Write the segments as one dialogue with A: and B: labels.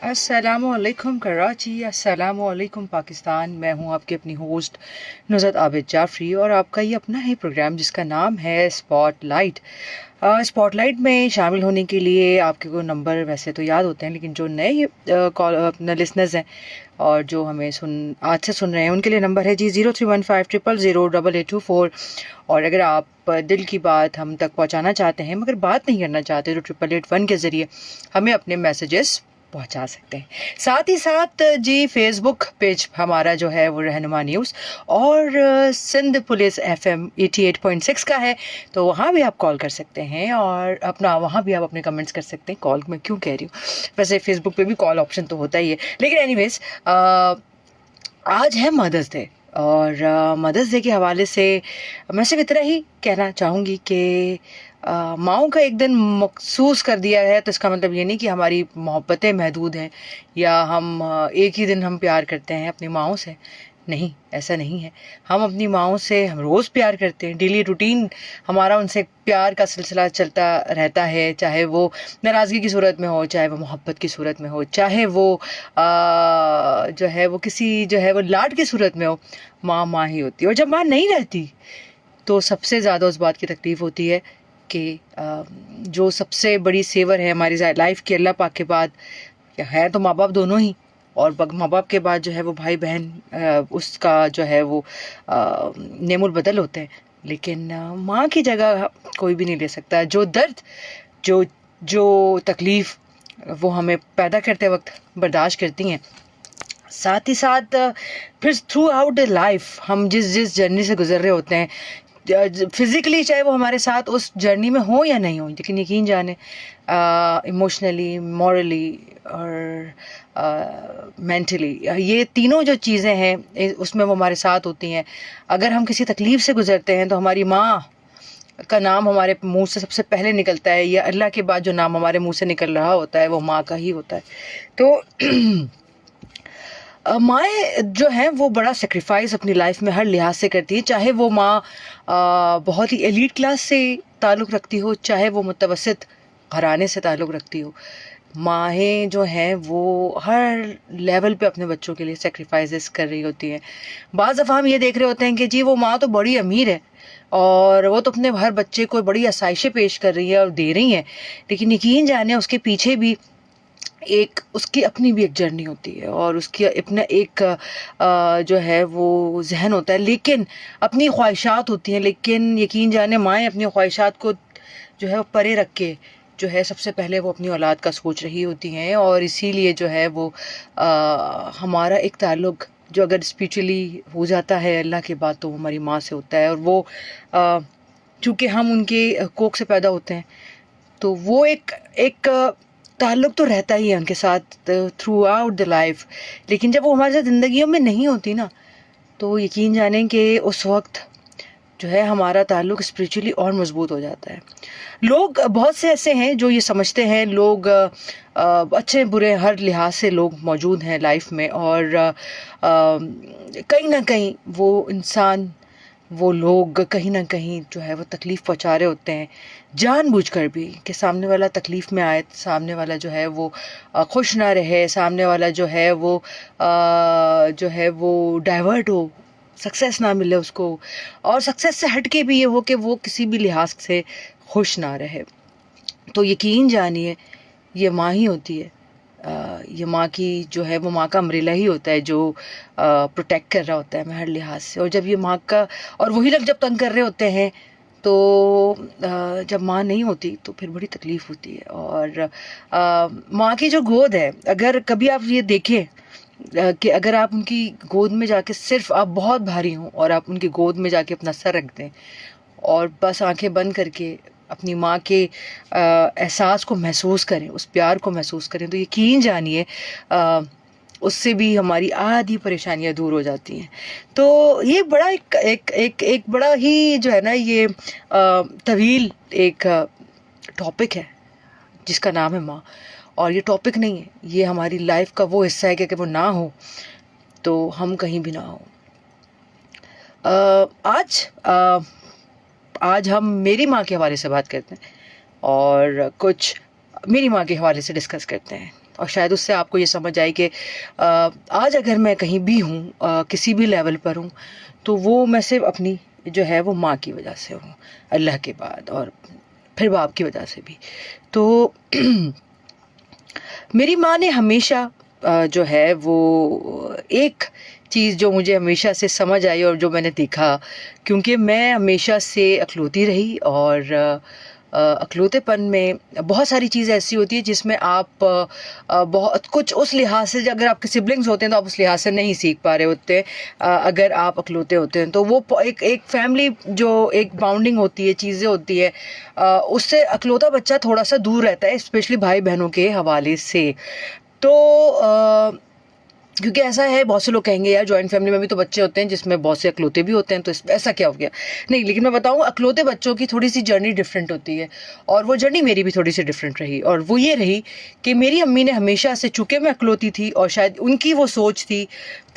A: अस्सलामुअलैकुम कराची, अस्सलामुअलैकुम पाकिस्तान। मैं हूं आपकी अपनी होस्ट नुज़रत आबिद जाफ़री और आपका ये अपना ही प्रोग्राम जिसका नाम है स्पॉटलाइट। स्पॉटलाइट में शामिल होने के लिए आपके को नंबर वैसे तो याद होते हैं, लेकिन जो नए कॉल अपने लिसनर्स हैं और जो हमें आज से सुन रहे हैं उनके लिए नंबर है जी 0315000824। और अगर आप दिल की बात हम तक पहुंचाना चाहते हैं मगर बात नहीं करना चाहते तो 8881 के ज़रिए हमें अपने मैसेजेस पहुंचा सकते हैं। साथ ही साथ जी फेसबुक पेज हमारा जो है वो रहनुमा न्यूज़ और सिंध पुलिस FM 88.6 का है, तो वहाँ भी आप कॉल कर सकते हैं और वहाँ भी आप अपने कमेंट्स कर सकते हैं। कॉल मैं क्यों कह रही हूँ, वैसे फेसबुक पे भी कॉल ऑप्शन तो होता ही है, लेकिन एनीवेज आज है मदर्स डे और मदर्स डे के हवाले से मैं सिर्फ इतना ही कहना चाहूँगी कि माँओं का एक दिन मखसूस कर दिया है तो इसका मतलब ये नहीं कि हमारी मोहब्बतें महदूद हैं या हम एक ही दिन हम प्यार करते हैं अपनी माँओं से। नहीं, ऐसा नहीं है। हम अपनी माँओं से हम रोज़ प्यार करते हैं, डेली रूटीन हमारा उनसे प्यार का सिलसिला चलता रहता है, चाहे वो नाराज़गी की सूरत में हो, चाहे वो मोहब्बत की सूरत में हो, चाहे वो जो है वो किसी जो है वो लाड की सूरत में हो। माँ माँ ही होती है और जब माँ नहीं रहती तो सबसे ज़्यादा उस बात की तकलीफ़ होती है कि जो सबसे बड़ी सेवर है हमारी लाइफ की अल्लाह पाक के बाद, है तो माँ बाप दोनों ही, और माँ बाप के बाद जो है वो भाई बहन उसका जो है वो नेमुल बदल होते हैं, लेकिन माँ की जगह कोई भी नहीं ले सकता। जो दर्द जो जो तकलीफ़ वो हमें पैदा करते वक्त बर्दाश्त करती हैं, साथ ही साथ फिर थ्रू आउट द लाइफ हम जिस जिस जर्नी से गुजर रहे होते हैं, फिज़िकली चाहे वो हमारे साथ उस जर्नी में हो या नहीं हो, लेकिन यकीन जाने इमोशनली, मॉरली और मेंटली, ये तीनों जो चीज़ें हैं उसमें वो हमारे साथ होती हैं। अगर हम किसी तकलीफ़ से गुजरते हैं तो हमारी माँ का नाम हमारे मुंह से सबसे पहले निकलता है, या अल्लाह के बाद जो नाम हमारे मुंह से निकल रहा होता है वो माँ का ही होता है। तो माएँ जो हैं वो बड़ा सेक्रीफाइस अपनी लाइफ में हर लिहाज से करती है, चाहे वो माँ बहुत ही एलीट क्लास से ताल्लुक़ रखती हो, चाहे वो मुतवसत घराने से ताल्लुक़ रखती हो। माएँ जो हैं वो हर लेवल पे अपने बच्चों के लिए सेक्रीफाइसेस कर रही होती हैं। बाज़ दफ़ा हम ये देख रहे होते हैं कि जी वो माँ तो बड़ी अमीर है और वो तो अपने हर बच्चे को बड़ी आसाइशें पेश कर रही है और दे रही हैं, लेकिन यकीन जाने उसके पीछे भी एक उसकी अपनी भी एक जर्नी होती है और उसकी अपना एक जो है वो जहन होता है, लेकिन अपनी ख्वाहिशात होती हैं। लेकिन यकीन जाने माएँ अपनी ख्वाहिशात को जो है परे रख के जो है सबसे पहले वो अपनी औलाद का सोच रही होती हैं, और इसीलिए जो है वो हमारा एक ताल्लुक़ जो अगर स्पिरिचुअली हो जाता है अल्लाह के बाद तो वो हमारी माँ से होता है, और वो चूँकि हम उनके कोख से पैदा होते हैं तो वो एक ताल्लुक़ तो रहता ही है उनके साथ थ्रू आउट द लाइफ। लेकिन जब वो हमारे साथ ज़िंदगियों में नहीं होती ना, तो यकीन जानें कि उस वक्त जो है हमारा ताल्लुक़ स्पिरिचुअली और मज़बूत हो जाता है। लोग बहुत से ऐसे हैं जो ये समझते हैं, लोग अच्छे बुरे हर लिहाज से लोग मौजूद हैं लाइफ में, और कहीं ना कहीं वो इंसान वो लोग कहीं ना कहीं जो है वो तकलीफ़ पहुंचा रहे होते हैं जानबूझकर भी, कि सामने वाला तकलीफ़ में आए, सामने वाला जो है वो खुश ना रहे, सामने वाला जो है वो डाइवर्ट हो, सक्सेस ना मिले उसको, और सक्सेस से हट के भी ये हो कि वो किसी भी लिहाज से खुश ना रहे। तो यकीन जानिए ये माँ ही होती है, ये माँ की जो है वो माँ का अम्ब्रेला ही होता है जो प्रोटेक्ट कर रहा होता है हमें हर लिहाज से। और जब ये माँ का, और वही लोग जब तंग कर रहे होते हैं तो जब माँ नहीं होती तो फिर बड़ी तकलीफ़ होती है। और माँ की जो गोद है, अगर कभी आप ये देखें कि अगर आप उनकी गोद में जाके, सिर्फ आप बहुत भारी हों और आप उनकी गोद में जाके अपना सर रख दें और बस आंखें बंद करके अपनी माँ के एहसास को महसूस करें, उस प्यार को महसूस करें, तो यकीन जानिए उससे भी हमारी आधी परेशानियां दूर हो जाती हैं। तो ये बड़ा एक बड़ा ही जो है ना ये तवील एक टॉपिक है जिसका नाम है माँ। और ये टॉपिक नहीं है, ये हमारी लाइफ का वो हिस्सा है कि अगर वो ना हो तो हम कहीं भी ना हो। आज हम मेरी माँ के हवाले से बात करते हैं और कुछ मेरी माँ के हवाले से डिस्कस करते हैं, और शायद उससे आपको ये समझ आए कि आज अगर मैं कहीं भी हूँ, किसी भी लेवल पर हूँ, तो वो मैं सिर्फ अपनी जो है वो माँ की वजह से हूँ, अल्लाह के बाद, और फिर बाप की वजह से भी। तो मेरी माँ ने हमेशा जो है वो एक चीज़ जो मुझे हमेशा से समझ आई और जो मैंने देखा, क्योंकि मैं हमेशा से अकलौती रही, और अकलौतेपन में बहुत सारी चीज़ें ऐसी होती है जिसमें आप बहुत कुछ उस लिहाज से, अगर आपके सिबलिंग्स होते हैं तो आप उस लिहाज से नहीं सीख पा रहे होते, अगर आप अकलौते होते हैं तो वो एक फैमिली जो एक बाउंडिंग होती है, चीज़ें होती है, उससे अकलौता बच्चा थोड़ा सा दूर रहता है, स्पेशली भाई बहनों के हवाले से। तो क्योंकि ऐसा है, बहुत से लोग कहेंगे यार जॉइंट फैमिली में भी तो बच्चे होते हैं जिसमें बहुत से अकलौते भी होते हैं, तो ऐसा क्या हो गया? नहीं, लेकिन मैं बताऊँ, अकलौते बच्चों की थोड़ी सी जर्नी डिफरेंट होती है, और वो जर्नी मेरी भी थोड़ी सी डिफरेंट रही, और वो ये रही कि मेरी अम्मी ने हमेशा से, चूँकि मैं अकलौती थी और शायद उनकी वो सोच थी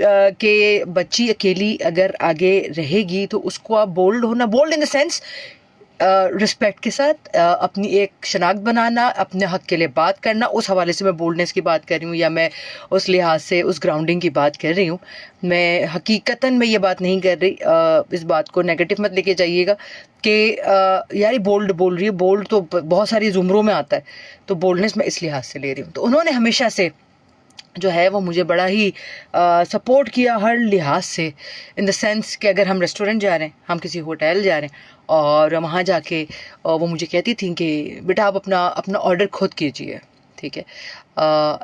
A: कि बच्ची अकेली अगर आगे रहेगी तो उसको आप बोल्ड होना, bold in the sense respect के साथ अपनी एक शनाख्त बनाना, अपने हक़ के लिए बात करना, उस हवाले से मैं बोल्डनेस की बात कर रही हूँ, या मैं उस लिहाज से उस ग्राउंडिंग की बात कर रही हूँ। मैं हकीकतन में ये बात नहीं कर रही, इस बात को नेगेटिव मत लेके जाइएगा कि यार ये बोल्ड बोल रही है, बोल्ड तो बहुत सारी ज़ुमरों में आता है, तो बोल्डनेस मैं इस लिहाज से ले रही हूँ। तो उन्होंने हमेशा से जो है वो मुझे बड़ा ही सपोर्ट किया हर लिहाज से, इन द सेंस कि अगर हम रेस्टोरेंट जा रहे हैं, हम किसी होटल जा रहे हैं, और वहाँ जाके वो मुझे कहती थी कि बेटा आप अपना अपना ऑर्डर खुद कीजिए, ठीक है,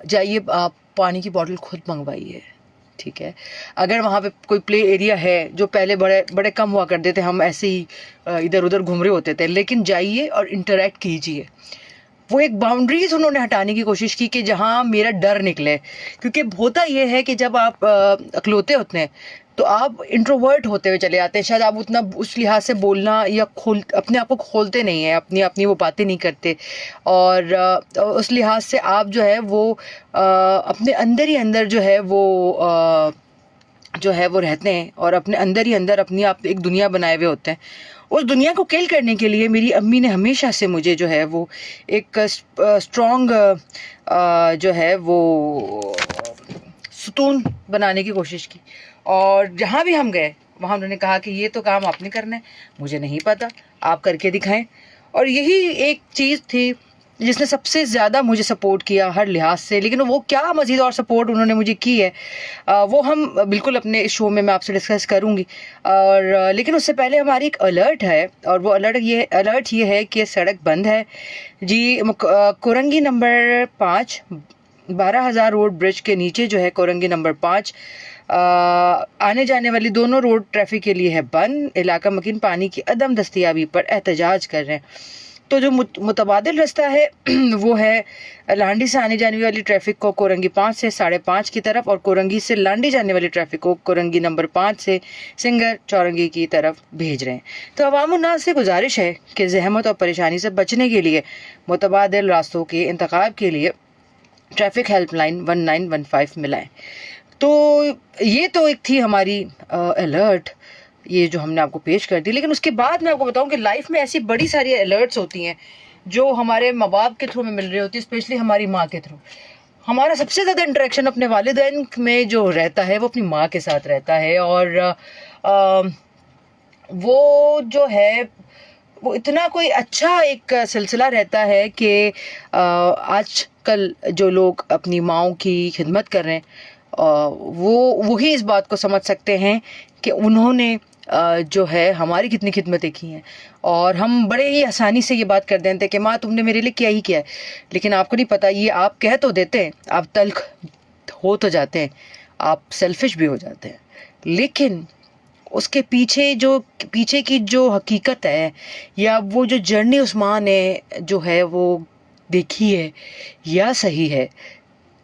A: जाइए आप पानी की बोतल खुद मंगवाइए, ठीक है। अगर वहाँ पे कोई प्ले एरिया है, जो पहले बड़े बड़े कम हुआ करते थे, हम ऐसे ही इधर उधर घूम रहे होते थे, लेकिन जाइए और इंटरेक्ट कीजिए। वो एक बाउंड्रीज उन्होंने हटाने की कोशिश की कि जहाँ मेरा डर निकले, क्योंकि होता ये है कि जब आप अकलौते होते हैं तो आप इंट्रोवर्ट होते हुए चले जाते हैं, शायद आप उतना उस लिहाज से बोलना या अपने आप को खोलते नहीं हैं, अपनी वो बातें नहीं करते, और उस लिहाज से आप जो है वो अपने अंदर ही अंदर जो है वो रहते हैं, और अपने अंदर ही अंदर अपनी आप एक दुनिया बनाए हुए होते हैं। उस दुनिया को किल करने के लिए मेरी अम्मी ने हमेशा से मुझे जो है वो एक स्ट्रॉन्ग जो है वो सुतून बनाने की कोशिश की, और जहाँ भी हम गए वहाँ उन्होंने कहा कि ये तो काम आपने करना है, मुझे नहीं पता, आप करके दिखाएं। और यही एक चीज़ थी जिसने सबसे ज़्यादा मुझे सपोर्ट किया हर लिहाज से। लेकिन वो क्या मज़ीद और सपोर्ट उन्होंने मुझे की है, वो हम बिल्कुल अपने शो में मैं आपसे डिस्कस करूँगी। और लेकिन उससे पहले हमारी एक अलर्ट है, और वो अलर्ट ये है कि सड़क बंद है जी। कोरंगी नंबर 5 12,000 रोड ब्रिज के नीचे जो है कोरंगी नंबर 5 आने जाने वाली दोनों रोड ट्रैफिक के लिए है बंद। इलाका मकीन पानी की अदम दस्तयाबी पर एहतजाज कर रहे हैं। तो जो मुतबादिल रास्ता है वो है लांडी से आने जाने वाली ट्रैफिक को कोरंगी 5 से 5:30 की तरफ, और कोरंगी से लांडी जाने वाली ट्रैफिक को कोरंगी नंबर 5 से सिंगर चौरंगी की तरफ भेज रहे हैं। तो अवामुन्नास से गुजारिश है कि जहमत और परेशानी से बचने के लिए मुतबादिल रास्तों के इंतखाब के लिए ट्रैफिक हेल्पलाइन 1915 मिलाएं। तो ये तो एक थी हमारी अलर्ट, ये जो हमने आपको पेश कर दी। लेकिन उसके बाद मैं आपको बताऊं कि लाइफ में ऐसी बड़ी सारी अलर्ट्स होती हैं जो हमारे माँ बाप के थ्रू में मिल रही होती है, स्पेशली हमारी माँ के थ्रू। हमारा सबसे ज़्यादा इंटरेक्शन अपने वालिदैन में जो रहता है वो अपनी माँ के साथ रहता है, और वो जो है वो इतना कोई अच्छा एक सिलसिला रहता है कि आज कल जो लोग अपनी माँओं की खिदमत कर रहे हैं वही इस बात को समझ सकते हैं कि उन्होंने जो है हमारी कितनी खिदमतें की हैं। और हम बड़े ही आसानी से ये बात कर देते हैं कि माँ तुमने मेरे लिए क्या ही किया है, लेकिन आपको नहीं पता, ये आप कह तो देते हैं, आप तल्ख हो तो जाते हैं, आप सेल्फिश भी हो जाते हैं, लेकिन उसके पीछे की जो हकीकत है, या वो जो जर्नी उस माँ ने जो है वो देखी है या सही है,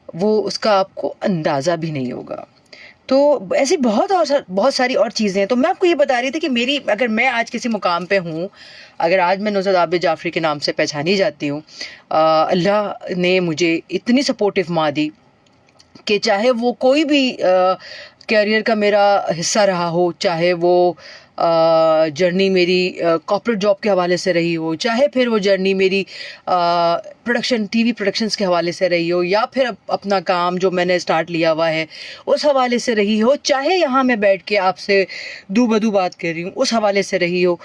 A: वो उसका आपको अंदाज़ा भी नहीं होगा। तो ऐसी बहुत सारी और चीज़ें हैं। तो मैं आपको ये बता रही थी कि अगर मैं आज किसी मुकाम पे हूँ, अगर आज मैं नुसरत आबिद जाफ़री के नाम से पहचानी जाती हूँ, अल्लाह ने मुझे इतनी सपोर्टिव माँ दी कि चाहे वो कोई भी कैरियर का मेरा हिस्सा रहा हो, चाहे वो जर्नी मेरी कॉर्पोरेट जॉब के हवाले से रही हो, चाहे फिर वो जर्नी मेरी प्रोडक्शन टीवी प्रोडक्शंस के हवाले से रही हो, या फिर अपना काम जो मैंने स्टार्ट लिया हुआ है उस हवाले से रही हो, चाहे यहाँ मैं बैठ के आपसे दू बदू बात कर रही हूँ उस हवाले से रही हो,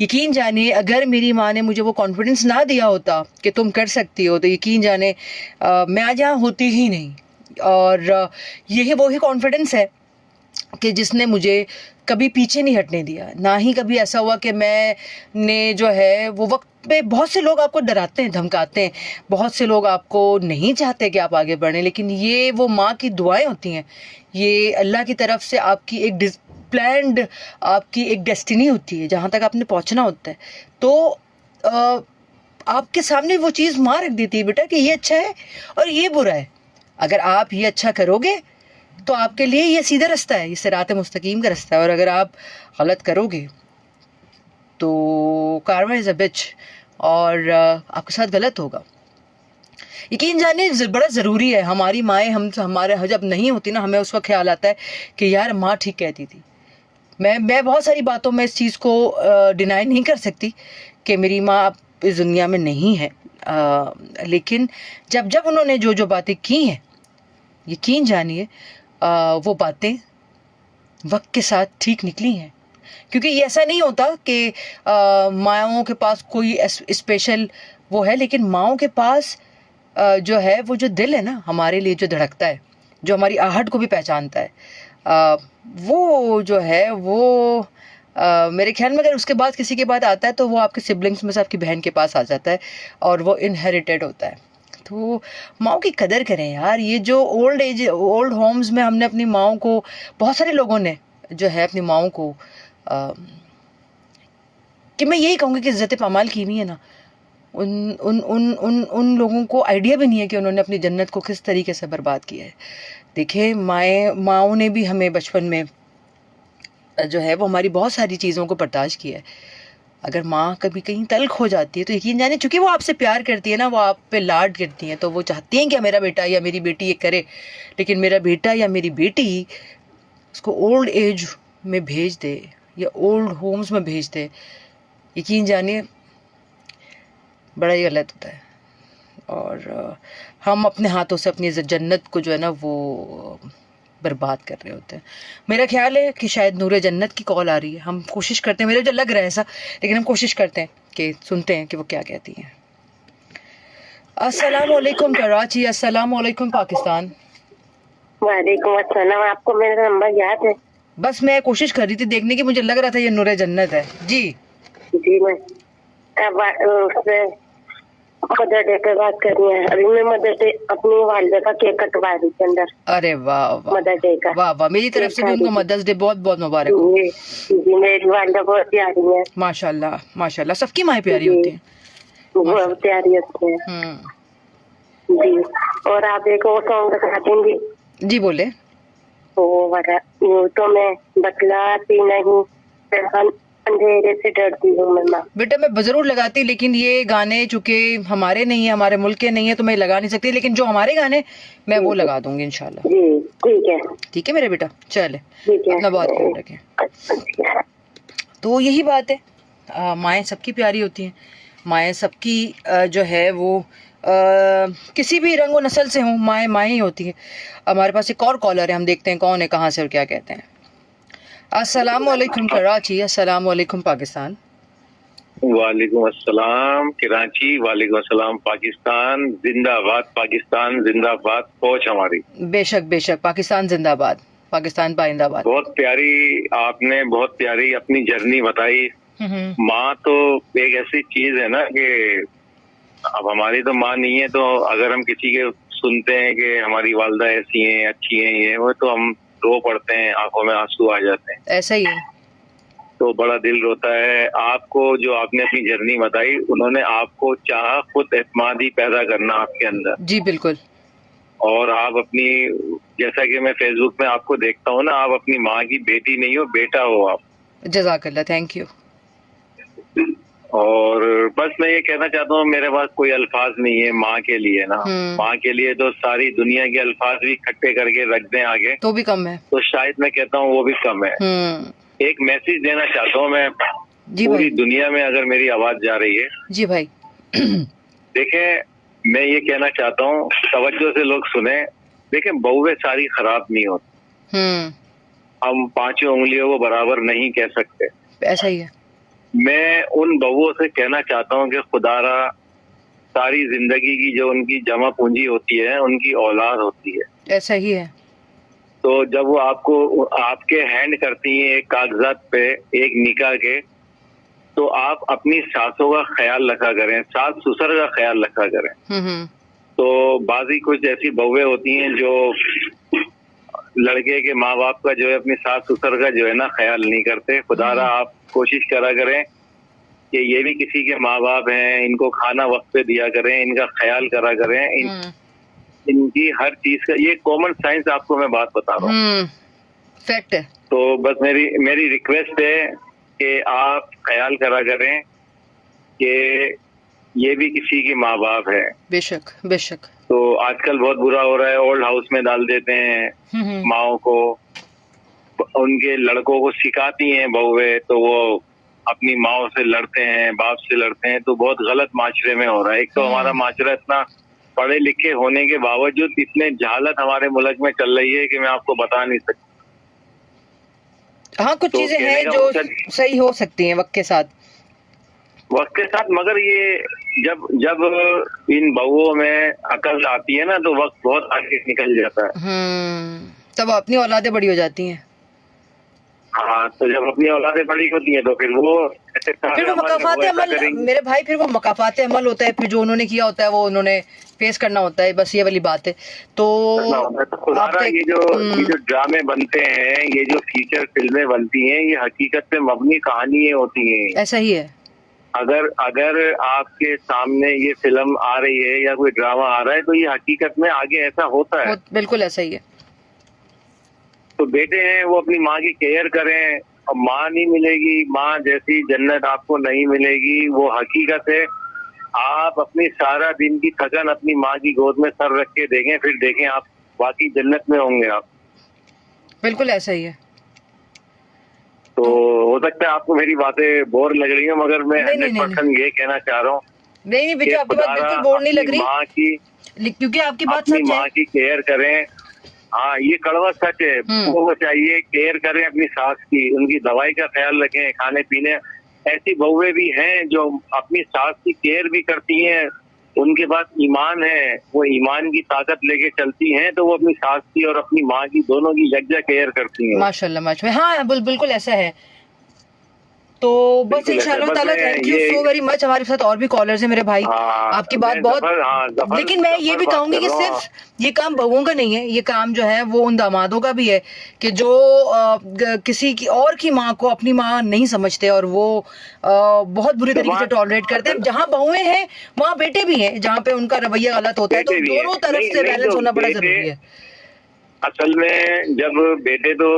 A: यकीन जानिए अगर मेरी माँ ने मुझे वो कॉन्फिडेंस ना दिया होता कि तुम कर सकती हो, तो यकीन जाने मैं आज यहाँ होती ही नहीं। और यही वही कॉन्फिडेंस है कि जिसने मुझे कभी पीछे नहीं हटने दिया। ना ही कभी ऐसा हुआ कि मैंने जो है वो वक्त पे, बहुत से लोग आपको डराते हैं, धमकाते हैं, बहुत से लोग आपको नहीं चाहते कि आप आगे बढ़ें, लेकिन ये वो माँ की दुआएं होती हैं, ये अल्लाह की तरफ से आपकी एक प्लान्ड आपकी एक डेस्टिनी होती है जहाँ तक आपने पहुँचना होता है। तो आपके सामने वो चीज़ माँ रख देती है बेटा कि ये अच्छा है और ये बुरा है, अगर आप ये अच्छा करोगे तो आपके लिए ये सीधा रास्ता है, ये सिरात मुस्तकीम का रास्ता है, और अगर आप गलत करोगे तो कारवा इज़ अ बिच, और आपके साथ गलत होगा। यकीन जानिए बड़ा ज़रूरी है, हमारी माएँ हमारे जब नहीं होती ना, हमें उस वक्त ख्याल आता है कि यार माँ ठीक कहती थी। मैं बहुत सारी बातों में इस चीज़ को डिनाई नहीं कर सकती कि मेरी माँ अब इस दुनिया में नहीं है, लेकिन जब उन्होंने जो बातें की हैं, यकीन जानिए वो बातें वक्त के साथ ठीक निकली हैं। क्योंकि ये ऐसा नहीं होता कि माँओं के पास कोई स्पेशल वो है, लेकिन माँओं के पास जो है वो जो दिल है ना हमारे लिए, जो धड़कता है, जो हमारी आहट को भी पहचानता है, वो जो है वो मेरे ख्याल में अगर उसके बाद किसी के बाद आता है तो वो आपके सिबलिंग्स में से आपकी बहन के पास आ जाता है, और वो इनहेरिटेड होता है। तो माँओं की कदर करें यार। ये जो ओल्ड होम्स में हमने अपनी माँओं को, बहुत सारे लोगों ने जो है अपनी माँओं को कि मैं यही कहूँगी कि इज़्ज़त पामाल की नहीं है ना, उन लोगों को आइडिया भी नहीं है कि उन्होंने अपनी जन्नत को किस तरीके से बर्बाद किया है। देखिए माँओं ने भी हमें बचपन में जो है वो हमारी बहुत सारी चीज़ों को बर्दाश्त किया है। अगर माँ कभी कहीं तल्ख हो जाती है तो यकीन जाने, चूँकि वो आपसे प्यार करती है ना, वो आप पे लाड करती हैं, तो वो चाहती हैं कि मेरा बेटा या मेरी बेटी ये करे, लेकिन मेरा बेटा या मेरी बेटी उसको ओल्ड एज में भेज दे या ओल्ड होम्स में भेज दे, यकीन जानिए बड़ा ही गलत होता है। और हम अपने हाथों से अपनी जन्नत को जो है ना वो बर्बाद कर रहे होते हैं। मेरा ख्याल है कि शायद नूरे जन्नत की कॉल आ रही है, हम कोशिश करते हैं, मेरे जो लग रहा है ऐसा, लेकिन हम कोशिश करते हैं कि सुनते हैं कि वो क्या कहती हैं। अस्सलाम वालेकुम कराची, अस्सलाम वालेकुम पाकिस्तान।
B: वालेकुम अस्सलाम। आपको मेरा नंबर याद है?
A: बस मैं कोशिश कर रही थी देखने की, मुझे लग रहा था ये नूरे जन्नत है। जी
B: मैं उससे मदर डे पे बात करनी है। अभी मैं मदर डे अपनी वालिदा का केक कटवा रही थी अंदर।
A: अरे वाह वाह,
B: मदर डे का
A: वाह वाह, मेरी तरफ से भी उनको मदर्स डे बहुत बहुत मुबारक हो।
B: जी मेरी वालिदा बहुत प्यारी है।
A: माशाल्लाह माशाल्लाह, सबकी माएँ प्यारी होती हैं,
B: बहुत प्यारी होती है जी। और आप एक और सॉन्ग रखा देंगी?
A: जी बोले।
B: वो तो मैं बतलाती नहीं, अंधेरे से डरती हूँ मैं माँ।
A: बेटा मैं जरूर लगाती, लेकिन ये गाने चूंकि हमारे नहीं है, हमारे मुल्क के नहीं है, तो मैं लगा नहीं सकती, लेकिन जो हमारे गाने मैं वो लगा दूंगी इंशाल्लाह।
B: जी ठीक है। ठीक
A: है मेरे बेटा, चले अपना बहुत ख्याल रखें। तो यही बात है, माएँ सबकी प्यारी होती हैं, माएँ सबकी जो है वो किसी भी रंग व नस्ल से हों, माएँ ही होती हैं। हमारे पास एक और कॉलर है, हम देखते हैं कौन है, कहाँ से और क्या कहते हैं। अस्सलाम वालेकुम कराची, अस्सलाम वालेकुम पाकिस्तान।
C: वालेकुम अस्सलाम कराची, वालेकुम अस्सलाम पाकिस्तान, जिंदाबाद पाकिस्तान, जिंदाबाद फौज हमारी।
A: बेशक बेशक, पाकिस्तान जिंदाबाद, पाकिस्तान पाइंदाबाद।
C: बहुत प्यारी आपने, बहुत प्यारी अपनी जर्नी बताई। माँ तो एक ऐसी चीज है ना कि अब हमारी तो माँ नहीं है, तो अगर हम किसी के सुनते हैं कि हमारी वालदा ऐसी हैं, अच्छी हैं, ये वो, तो हम रो पड़ते हैं, आंखों में आंसू आ जाते हैं।
A: ऐसा ही है, तो
C: बड़ा दिल रोता है। आपको जो आपने अपनी जर्नी बताई, उन्होंने आपको चाहा खुद एतमादी पैदा करना आपके अंदर।
A: जी बिल्कुल।
C: और आप अपनी, जैसा कि मैं फेसबुक में आपको देखता हूँ ना, आप अपनी माँ की बेटी नहीं हो, बेटा हो आप।
A: जज़ाकल्लाह, थैंक यू।
C: और बस मैं ये कहना चाहता हूँ, मेरे पास कोई अल्फाज नहीं है माँ के लिए ना। माँ के लिए तो सारी दुनिया के अल्फाज भी इकट्ठे करके रख दें आगे,
A: तो भी कम है,
C: तो शायद मैं कहता हूँ वो भी कम है। एक मैसेज देना चाहता हूँ मैं
A: जी
C: पूरी
A: भाई।
C: दुनिया में, अगर मेरी आवाज जा रही है।
A: जी भाई।
C: देखें, मैं ये कहना चाहता हूँ, तवज्जो से लोग सुने। देखें, बहुएं सारी खराब नहीं होती। हम पांचों उंगलियों को बराबर नहीं कह सकते।
A: ऐसा ही है।
C: मैं उन बहुओं से कहना चाहता हूँ कि खुदारा सारी जिंदगी की जो उनकी जमा पूंजी होती है, उनकी औलाद होती है।
A: ऐसा ही है।
C: तो जब वो आपको आपके हैंड करती हैं एक कागजात पे, एक निकाह के, तो आप अपनी सासों का ख्याल रखा करें, सास ससुर का ख्याल रखा करें। तो बाजी कुछ ऐसी बहुएं होती हैं जो लड़के के माँ बाप का जो है, अपनी सास ससुर का जो है ना, ख्याल नहीं करते। खुदारा आप कोशिश करा करें कि ये भी किसी के माँ बाप हैं, इनको खाना वक्त पे दिया करें, इनका ख्याल करा करें। इनकी हर चीज का, ये कॉमन साइंस आपको मैं बात बता रहा हूँ,
A: फैक्ट है।
C: तो बस मेरी रिक्वेस्ट है कि आप ख्याल करा करें कि ये भी किसी के माँ बाप है।
A: बेशक बेशक।
C: तो आजकल बहुत बुरा हो रहा है, ओल्ड हाउस में डाल देते हैं माओ को, उनके लड़कों को सिखाती हैं बहुएं, तो वो अपनी माओ से लड़ते हैं, बाप से लड़ते हैं। तो बहुत गलत माशरे में हो रहा है। एक तो हमारा माशरा इतना पढ़े लिखे होने के बावजूद इतने जहालत हमारे मुल्क में चल रही है कि मैं आपको बता नहीं सकता।
A: हाँ, कुछ
C: तो
A: चीजें हैं जो सही हो सकती हैं वक्त के साथ। मगर ये जब इन बहुओं में अकल आती है ना, तो वक्त बहुत आगे निकल जाता है। तब अपनी औलादें बड़ी हो जाती हैं।
C: हाँ, तो जब अपनी औलादें बड़ी होती हैं तो फिर वो
A: मकाफात अमल, मेरे भाई, फिर वो मकाफात अमल होता है, फिर जो उन्होंने किया होता है वो उन्होंने फेस करना होता है। बस ये वाली बात है। तो
C: ये जो ड्रामे बनते हैं, ये जो फीचर फिल्में बनती हैं, ये हकीकत पे मबनी कहानियां होती हैं।
A: ऐसा ही है।
C: अगर आपके सामने ये फिल्म आ रही है या कोई ड्रामा आ रहा है, तो ये हकीकत में आगे ऐसा होता है।
A: बिल्कुल ऐसा ही है।
C: तो बेटे हैं, वो अपनी माँ की केयर करें। और माँ नहीं मिलेगी, माँ जैसी जन्नत आपको नहीं मिलेगी, वो हकीकत है। आप अपनी सारा दिन की थकन अपनी माँ की गोद में सर रख के देखें, फिर देखें आप वाकई जन्नत में होंगे आप।
A: बिल्कुल ऐसा ही है।
C: तो हो सकता है आपको मेरी बातें बोर लग रही हो, मगर मैं 100% ये कहना चाह रहा हूँ।
A: नहीं बेटा, आपकी बात बिल्कुल बोर नहीं लग रही।
C: माँ की,
A: क्योंकि आपकी बात सच है।
C: माँ की केयर करें। हाँ, ये कड़वा सच है। वो चाहिए केयर करें अपनी सास की, उनकी दवाई का ख्याल रखें, खाने पीने। ऐसी बहुएं भी हैं जो अपनी सास की केयर भी करती हैं, उनके पास ईमान है, वो ईमान की ताकत लेके चलती हैं, तो वो अपनी सास की और अपनी माँ की, दोनों की यकजा केयर करती हैं।
A: माशाल्लाह माशाल्लाह। हाँ, बिल्कुल ऐसा है। तो बस इंशाल्लाह ताला, thank you so very much. हमारे साथ और भी कॉलर्स हैं मेरे भाई। आपकी बात बहुत, लेकिन मैं ये भी कहूंगी कि सिर्फ ये काम बहुओं का नहीं है, ये काम जो है वो उन दामादों का भी है कि जो किसी की और की माँ को अपनी माँ नहीं समझते और वो बहुत बुरी तरीके से टॉलरेट करते हैं। जहाँ बहुएं हैं वहाँ बेटे भी हैं, जहाँ पे उनका रवैया गलत होता है। तो दोनों तरफ से बैलेंस होना बड़ा जरूरी है।
C: असल में जब बेटे तो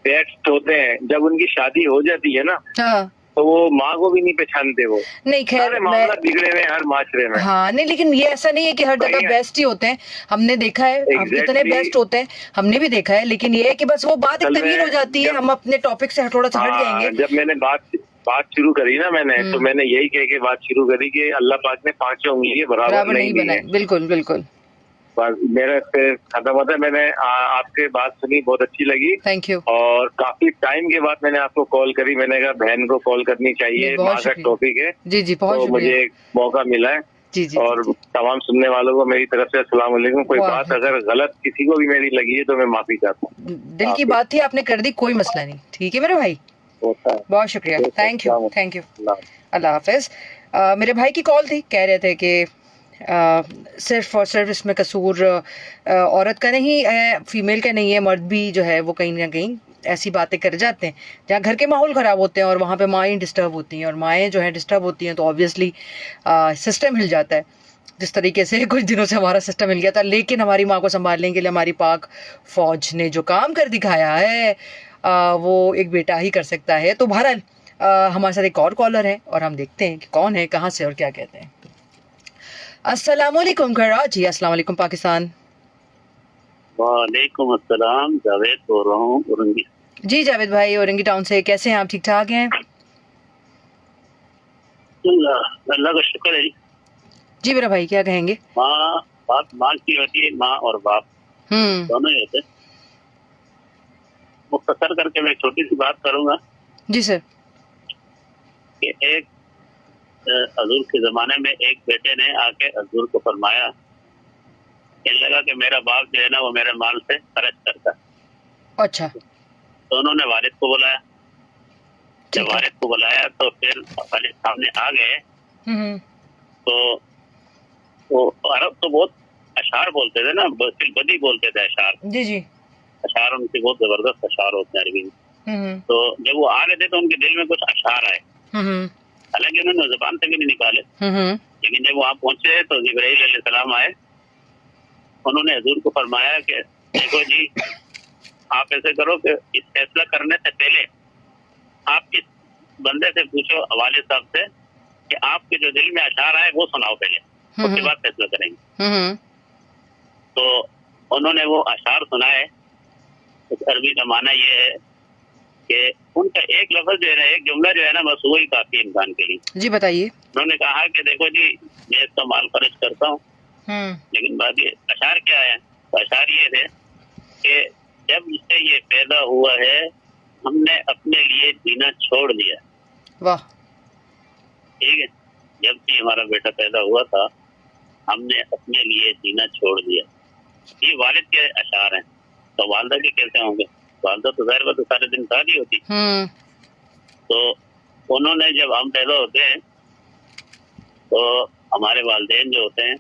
C: पेट्स होते हैं, जब उनकी शादी हो जाती है ना,
A: हाँ,
C: तो वो माँ को भी नहीं पहचानते। वो
A: नहीं, खैर
C: मामला बिगड़े हुए हर माशरे में।
A: हाँ, नहीं, लेकिन ये ऐसा नहीं है कि हर जगह बेस्ट ही होते हैं। हमने देखा है कितने बेस्ट होते हैं, हमने भी देखा है। लेकिन ये है कि बस वो बात एक तवील हो जाती है। हम अपने टॉपिक से थोड़ा सा हट जाएंगे।
C: जब मैंने बात शुरू करी ना, तो मैंने यही कह के बात शुरू करी कि अल्लाह पाक ने पांचों उंगली बराबर नहीं बनाई।
A: बिल्कुल बिल्कुल।
C: मेरा खत्म होता है। मैंने आपके बात सुनी, बहुत अच्छी लगी।
A: Thank you.
C: और काफी टाइम के बाद मैंने आपको कॉल करी। मैंने कहा बहन को कॉल करनी चाहिए, माँ का टॉपिक है।
A: जी जी, बहुत
C: तो मुझे एक मौका मिला है।
A: जी जी।
C: और तमाम सुनने वालों को मेरी तरफ से अस्सलाम वालेकुम। कोई बात अगर गलत किसी को भी मेरी लगी है तो मैं माफी चाहता हूँ।
A: दिल की बात थी, आपने कर दी, कोई मसला नहीं। ठीक है मेरे भाई, बहुत शुक्रिया। Thank you thank you. अल्लाह हाफिज। मेरे भाई की कॉल थी, कह रहे थे कि सिर्फ और सिर्फ इसमें कसूर औरत का नहीं है, फीमेल का नहीं है। मर्द भी जो है वो कहीं ना कहीं ऐसी बातें कर जाते हैं जहाँ घर के माहौल ख़राब होते हैं और वहाँ पे माएँ डिस्टर्ब होती हैं, और माएँ जो हैं डिस्टर्ब होती हैं तो ऑब्वियसली सिस्टम हिल जाता है। जिस तरीके से कुछ दिनों से हमारा सिस्टम हिल गया था, लेकिन हमारी माँ को संभालने के लिए हमारी पाक फ़ौज ने जो काम कर दिखाया है वो एक बेटा ही कर सकता है। तो बहरहाल हमारे साथ एक और कॉलर है और हम देखते हैं कि कौन है, कहाँ से और क्या कहते हैं। अस्सलाम वालेकुम कराची। अस्सलाम वालेकुम पाकिस्तान।
D: वालेकुम अस्सलाम, जावेद बोल रहा हूँ औरंगी।
A: जी जावेद भाई औरंगी टाउन से, कैसे हैं आप? ठीक ठाक हैं?
D: अल्लाह का शुक्र है जी।
A: जी मेरा भाई, क्या कहेंगे?
D: बात माँ की होती है, माँ और बाप दोनों ही होते हैं। मुख्तसर करके मैं छोटी सी बात करूंगा
A: जी सर।
D: कि एक हजूर के जमाने में एक बेटे ने आके हजूर को फरमाया, कहने लगा कि मेरा बाप जो है ना वो मेरे माल से खर्च करता है।
A: अच्छा।
D: तो उन्होंने वालिद को बुलाया। जब वालिद को बुलाया तो फिर वालिद सामने आ गए। तो वो अरब तो बहुत अशार बोलते थे ना, बदी बोलते थे अशार।
A: जी जी।
D: अशार उनके बहुत जबरदस्त अशार होते हैं अरबी में। तो जब वो आ रहे थे तो उनके दिल में कुछ अशार आए, हालांकि उन्होंने जुबान से भी नहीं निकाले। लेकिन जब वहां पहुंचे तो जिब्राइल अलैहिस्सलाम आए। उन्होंने हजूर को फरमाया कि देखो जी, आप ऐसे करो कि इस फैसला करने से पहले आप इस बंदे से पूछो, वालिद साहब से, कि आपके जो दिल में अशार आए वो सुनाओ पहले, उसके बाद फैसला करेंगे। तो उन्होंने वो अशार सुनाए। उस अरबी का माना ये है कि उनका एक लफ्ज जो है ना, एक जुमला जो है ना, बस वही काफी इंसान के लिए।
A: जी बताइए।
D: उन्होंने कहा कि देखो जी, मैं इसका माल खर्च करता हूँ, लेकिन बात ये अशार क्या है? तो अशार ये थे कि जब से ये पैदा हुआ है हमने अपने लिए जीना छोड़ दिया।
A: वाह।
D: ठीक है, जब से हमारा बेटा पैदा हुआ था हमने अपने लिए जीना छोड़ दिया। ये वालिद के अशार हैं। तो वालदा के कैसे होंगे? वालदा तो जाहिर बात है सारे दिन शादी होती। तो उन्होंने, जब हम पैदा होते हैं तो हमारे वालिदैन जो होते हैं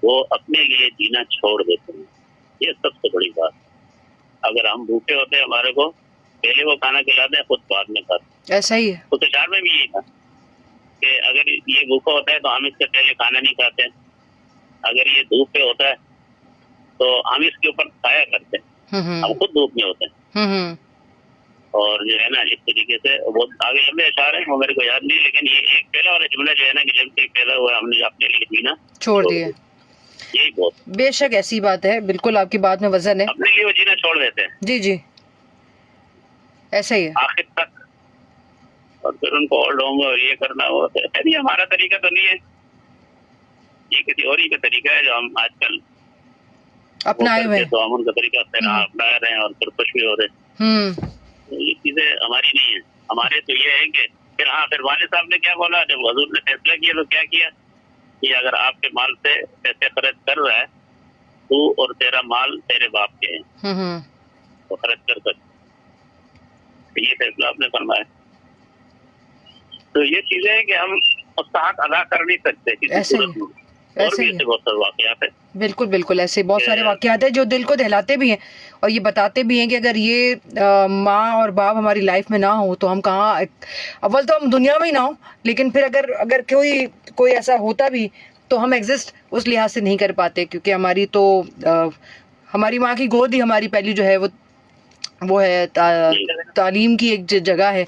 D: वो अपने लिए जीना छोड़ देते हैं। ये सबसे बड़ी बात। अगर हम भूखे होते हैं, हमारे को पहले वो खाना खिलाते हैं, खुद बाद में खाते।
A: ऐसा ही है।
D: तो अशार में भी यही था कि अगर ये भूखा होता है तो हम इससे पहले खाना नहीं खाते। अगर ये धूप पे होता है तो हम इसके ऊपर खाया करते हैं। हम खुद धूप में होते हैं। और जो है ना, इस तरीके से वो आगे लंबे अशार हैं, वो मेरे को याद नहीं, लेकिन ये एक पहला वाला जुमला जो है ना कि जब से पैदा हुआ हमने अपने लिए जीना
A: छोड़ दिया,
D: यही बहुत
A: बेशक ऐसी बात है। बिल्कुल आपकी बात में वजन है।
D: अपने लिए वो जीना छोड़ देते हैं।
A: जी जी, ऐसा ही है
D: आखिर तक। और फिर उनको ओल्ड होम और ये करना हो, तो ये हमारा तरीका तो नहीं है, ये किसी और ही का तरीका है जो हम आजकल
A: अपनाए हुए।
D: तो हम उनका तरीका अपना रहे हैं और फिर खुश भी हो रहे हैं। तो ये चीजें हमारी नहीं है। हमारे तो ये है कि फिर फिर वालिद साहब ने क्या बोला, जब हजूर ने फैसला किया तो क्या किया कि अगर आपके माल से पैसे खर्च कर रहा है, तू और तेरा माल तेरे बाप के हैं, तो खर्च कर सकते। ये फैसला आपने फरमाया। तो ये चीजें हैं कि हम उसका हक अदा कर नहीं सकते किसी सूरत में। और भी ऐसे बहुत सारे वाकयात है।
A: बिल्कुल बिल्कुल, ऐसे बहुत सारे वाकयात है जो दिल को दहलाते भी हैं और ये बताते भी हैं कि अगर ये माँ और बाप हमारी लाइफ में ना हो तो हम कहाँ, अव्वल तो हम दुनिया में ही ना हो, लेकिन फिर अगर कोई ऐसा होता भी तो हम एग्जिस्ट उस लिहाज से नहीं कर पाते, क्योंकि हमारी तो हमारी माँ की गोद ही हमारी पहली जो है वो है तालीम की एक जगह है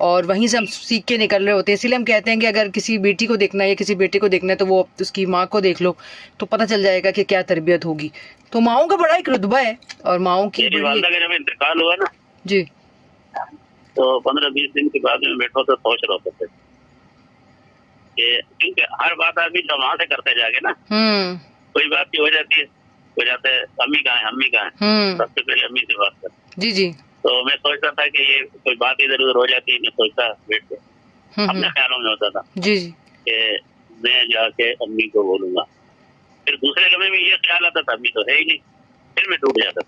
A: और वहीं से हम सीख के निकल रहे होते हैं। इसीलिए हम कहते हैं कि अगर किसी बेटी को देखना है या किसी बेटे को देखना है तो वो उसकी माँ को देख लो तो पता चल जाएगा कि क्या तरबियत होगी। तो माँओं का बड़ा एक रुतबा है और माँओं की
D: वालिदा का जब इंतकाल हुआ ना
A: जी,
D: तो 15-20 दिन के बाद में बैठो तो सोच रहे होते थे, क्योंकि हर बात आदमी जब वहां से करते जाके ना, कोई बात भी हो जाती है, हो जाता है अम्मी कहाँ है, अम्मी कहाँ है, सबसे पहले अम्मी से बात कर।
A: जी जी।
D: तो मैं सोचता था कि ये कोई बात इधर उधर हो जाती है, मैं सोचता बैठ के अपने ख्यालों में होता था
A: जी जी
D: कि मैं जाके अम्मी को बोलूंगा। फिर दूसरे लम्हे में ये ख्याल आता था अम्मी तो है ही नहीं, फिर मैं टूट जाता था।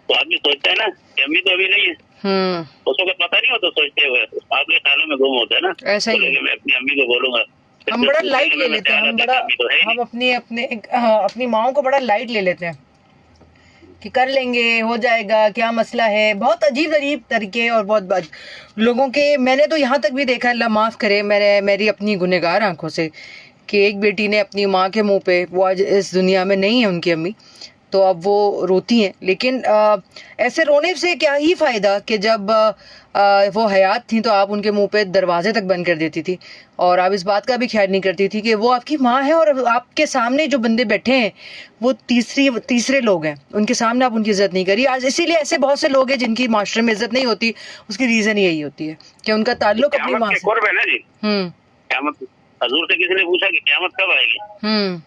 D: तो आदमी सोचता है ना कि अम्मी तो अभी नहीं है, उसको कुछ पता नहीं होता, सोचते हुए आपके ख्यालों में गुम होता है ना।
A: ऐसा ही
D: मैं अपनी अम्मी को बोलूंगा,
A: हम बड़ा लाइट ले लेते हैं, हम अपनी माओ को बड़ा लाइट ले लेते हैं कि कर लेंगे, हो जाएगा, क्या मसला है। बहुत अजीब तरीके और बहुत लोगों के, मैंने तो यहाँ तक भी देखा, अल्लाह माफ़ करे मेरी अपनी गुनहगार आंखों से, कि एक बेटी ने अपनी माँ के मुंह पे, वो आज इस दुनिया में नहीं है उनकी अम्मी, तो अब वो रोती हैं। लेकिन ऐसे रोने से क्या ही फ़ायदा कि जब वो हयात थी तो आप उनके मुंह पे दरवाजे तक बंद कर देती थी और आप इस बात का भी ख्याल नहीं करती थी कि वो आपकी माँ है और आपके सामने जो बंदे बैठे हैं वो तीसरे लोग हैं, उनके सामने आप उनकी इज़्ज़त नहीं करी। आज इसीलिए ऐसे बहुत से लोग हैं जिनकी माशरे में इज़्ज़त नहीं होती, उसकी रीज़न यही होती है कि उनका ताल्लुक अपनी माँ से।
D: हजूर से किसी ने पूछा कि क़यामत कब आएगी,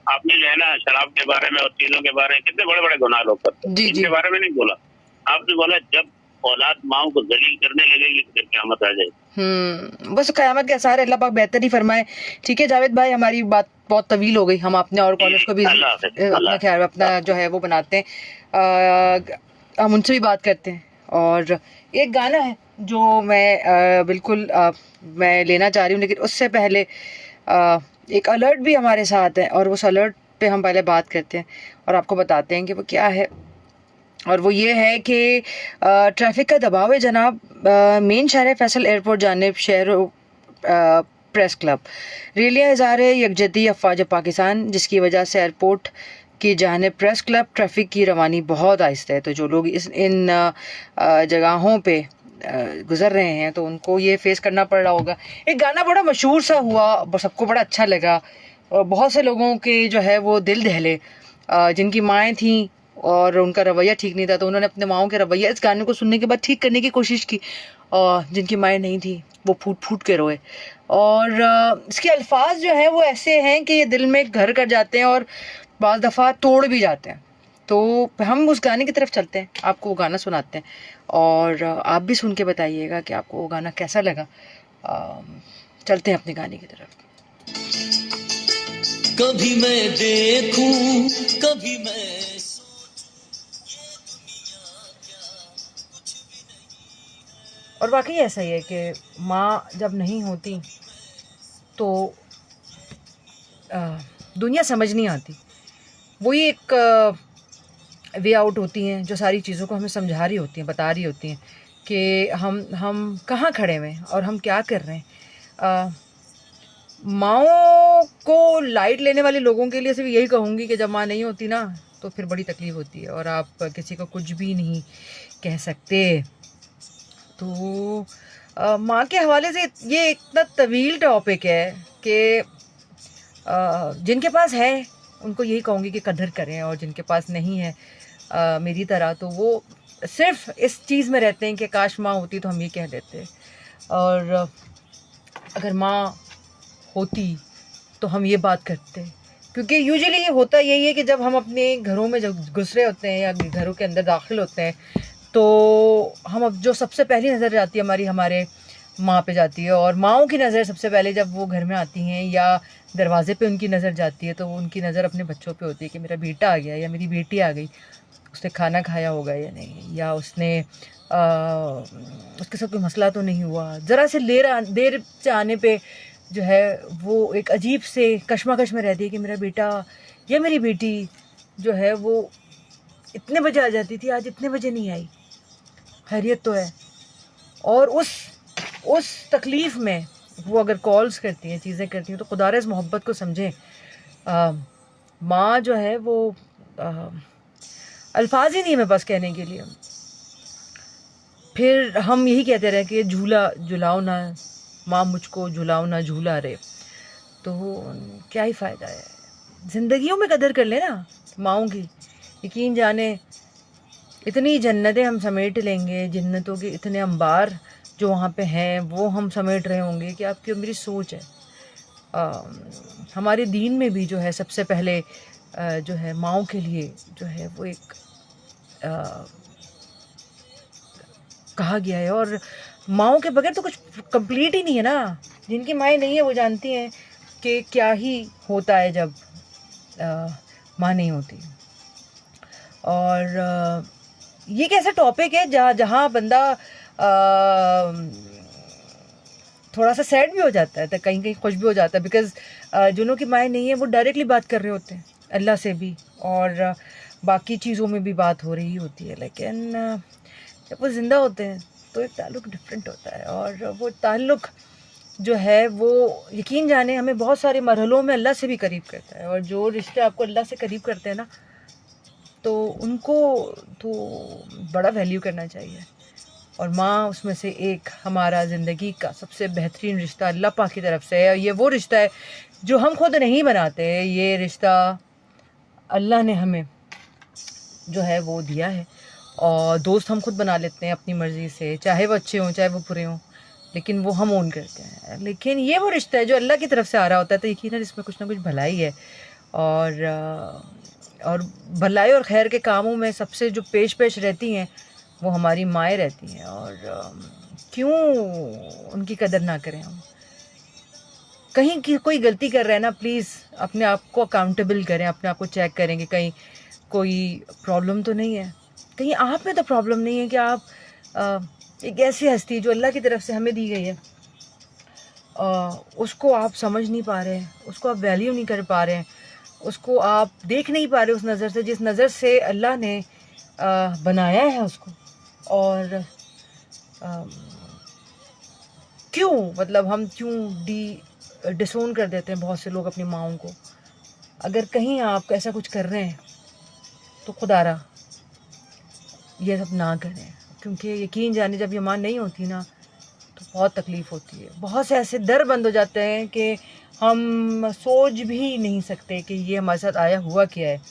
D: आपने जो है ना शराब के बारे में और चीजों के बारे में, कितने बड़े बड़े गुनाह लोग करते हैं, इनके बारे में नहीं बोला। आपने बोला जब औलाद माओ को जलील करने लगेगी फिर क़यामत आ जाएगी।
A: बस क़यामत के आसार, अल्लाह पाक बेहतर ही फरमाए। ठीक है जावेद भाई, हमारी बात बहुत तवील हो गई, हम अपने और कॉलेज को भी अपना ख्याल अपना जो है वो बनाते हैं, हम उनसे भी बात करते हैं। और एक गाना है जो मैं बिल्कुल मैं लेना चाह रही हूँ, लेकिन उससे पहले एक अलर्ट भी हमारे साथ है और उस अलर्ट पे हम पहले बात करते हैं और आपको बताते हैं कि वो क्या है। और वो ये है कि ट्रैफिक का दबाव है जनाब, मेन शहर फैसल एयरपोर्ट जानिब शहर प्रेस क्लब रेलियाँ इज़हार यकजहती अफवाज पाकिस्तान, जिसकी वजह से एयरपोर्ट की जानिब प्रेस क्लब ट्रैफिक की रवानी बहुत आहिस्ता है। तो जो लोग इन जगहों पे गुजर रहे हैं तो उनको ये फेस करना पड़ रहा होगा। एक गाना बड़ा मशहूर सा हुआ, सबको बड़ा अच्छा लगा और बहुत से लोगों के जो है वो दिल दहले, जिनकी माएँ थीं और उनका रवैया ठीक नहीं था तो उन्होंने अपने माओं के रवैया इस गाने को सुनने के बाद ठीक करने की कोशिश की, और जिनकी माएँ नहीं थी वो फूट फूट के रोए। और इसके अल्फाज जो हैं वो ऐसे हैं कि ये दिल में घर कर जाते हैं और बाज़ दफ़ा तोड़ भी जाते हैं। तो हम उस गाने की तरफ चलते हैं, आपको वो गाना सुनाते हैं और आप भी सुन के बताइएगा कि आपको वो गाना कैसा लगा। चलते हैं अपने गाने की तरफ।
E: कभी मैं देखूं कभी मैं
A: और वाकई ऐसा ही है कि माँ जब नहीं होती तो दुनिया समझ नहीं आती। वही एक वे आउट होती हैं जो सारी चीज़ों को हमें समझा रही होती हैं, बता रही होती हैं कि हम कहाँ खड़े हुए हैं और हम क्या कर रहे हैं। माँओं को लाइट लेने वाले लोगों के लिए सिर्फ यही कहूँगी कि जब माँ नहीं होती ना तो फिर बड़ी तकलीफ़ होती है और आप किसी को कुछ भी नहीं कह सकते। तो माँ के हवाले से ये इतना तवील टॉपिक है कि जिनके पास है उनको यही कहूँगी कि कदर करें, और जिनके पास नहीं है मेरी तरह तो वो सिर्फ इस चीज़ में रहते हैं कि काश माँ होती तो हम ये कह देते, और अगर माँ होती तो हम ये बात करते। क्योंकि यूजुअली ये होता यही है कि जब हम अपने घरों में जब घुस रहे होते हैं या घरों के अंदर दाखिल होते हैं तो हम अब जो सबसे पहली नज़र जाती है हमारे माँ पे जाती है, और माँओं की नज़र सबसे पहले जब वो घर में आती हैं या दरवाज़े पे उनकी नज़र जाती है तो उनकी नज़र अपने बच्चों पे होती है कि मेरा बेटा आ गया या मेरी बेटी आ गई, उसने खाना खाया होगा या नहीं, या उसने उसके साथ कोई मसला तो नहीं हुआ। ज़रा से देर से आने पे जो है वो एक अजीब से कश्मकश में रहती है कि मेरा बेटा या मेरी बेटी जो है वो इतने बजे आ जाती थी, आज इतने बजे नहीं आई, खैरियत तो है। और उस तकलीफ़ में वो अगर कॉल्स करती हैं, चीज़ें करती हैं तो खुदारे इस मोहब्बत को समझें। माँ जो है वो अल्फाज ही नहीं है मेरे पास कहने के लिए। फिर हम यही कहते रहे कि झूला झुलाओ ना माँ मुझको, झुलाओ ना झूला रे, तो क्या ही फ़ायदा है। ज़िंदगियों में कदर कर लेना माँओं की। यकीन जाने इतनी जन्नतें हम समेट लेंगे, जन्नतों के इतने अंबार जो वहाँ पे हैं वो हम समेट रहे होंगे कि आपकी और मेरी सोच है। हमारे दीन में भी जो है सबसे पहले जो है माँओं के लिए जो है वो एक कहा गया है, और माँओं के बगैर तो कुछ कंप्लीट ही नहीं है ना। जिनकी माएँ नहीं है वो जानती हैं कि क्या ही होता है जब माँ नहीं होती। और ये एक ऐसा टॉपिक है जहाँ बंदा थोड़ा सा सैड भी हो जाता है, तो कहीं कहीं खुश भी हो जाता है, बिकॉज़ जिन्हों की माएँ नहीं है वो डायरेक्टली बात कर रहे होते हैं अल्लाह से भी और बाकी चीज़ों में भी बात हो रही होती है। लेकिन जब वो ज़िंदा होते हैं तो एक ताल्लुक़ डिफरेंट होता है, और वो ताल्लुक़ जो है वो यकीन जाने हमें बहुत सारे मरहलों में अल्लाह से भी करीब करता है। और जो रिश्ते आपको अल्लाह से करीब करते हैं ना तो उनको तो बड़ा वैल्यू करना चाहिए। और माँ उसमें से एक। हमारा ज़िंदगी का सबसे बेहतरीन रिश्ता अल्लाह पाक की तरफ से है, और ये वो रिश्ता है जो हम खुद नहीं बनाते। ये रिश्ता अल्लाह ने हमें जो है वो दिया है, और दोस्त हम खुद बना लेते हैं अपनी मर्ज़ी से, चाहे वो अच्छे हों चाहे वो बुरे हों, लेकिन वो हम ओन करते हैं। लेकिन ये वो रिश्ता है जो अल्लाह की तरफ से आ रहा होता है, तो यकीनन इसमें कुछ ना कुछ भलाई है। और भलाई और खैर के कामों में सबसे जो पेश रहती हैं वो हमारी माएँ रहती हैं। और क्यों उनकी कदर ना करें हम। कहीं की कोई गलती कर रहे हैं ना, प्लीज़ अपने आप को अकाउंटेबल करें, अपने आप को चेक करें कि कहीं कोई प्रॉब्लम तो नहीं है, कहीं आप में तो प्रॉब्लम नहीं है कि आप एक ऐसी हस्ती जो अल्लाह की तरफ से हमें दी गई है, उसको आप समझ नहीं पा रहे हैं, उसको आप वैल्यू नहीं कर पा रहे हैं, उसको आप देख नहीं पा रहे उस नज़र से जिस नज़र से अल्लाह ने बनाया है उसको। और क्यों मतलब हम क्यों डिसोन कर देते हैं बहुत से लोग अपनी माँओं को। अगर कहीं आप ऐसा कुछ कर रहे हैं तो खुदारा ये सब ना करें, क्योंकि यकीन जाने जब ये माँ नहीं होती ना तो बहुत तकलीफ़ होती है। बहुत से ऐसे दर बंद हो जाते हैं कि हम सोच भी नहीं सकते कि ये हमारे साथ आया हुआ क्या है।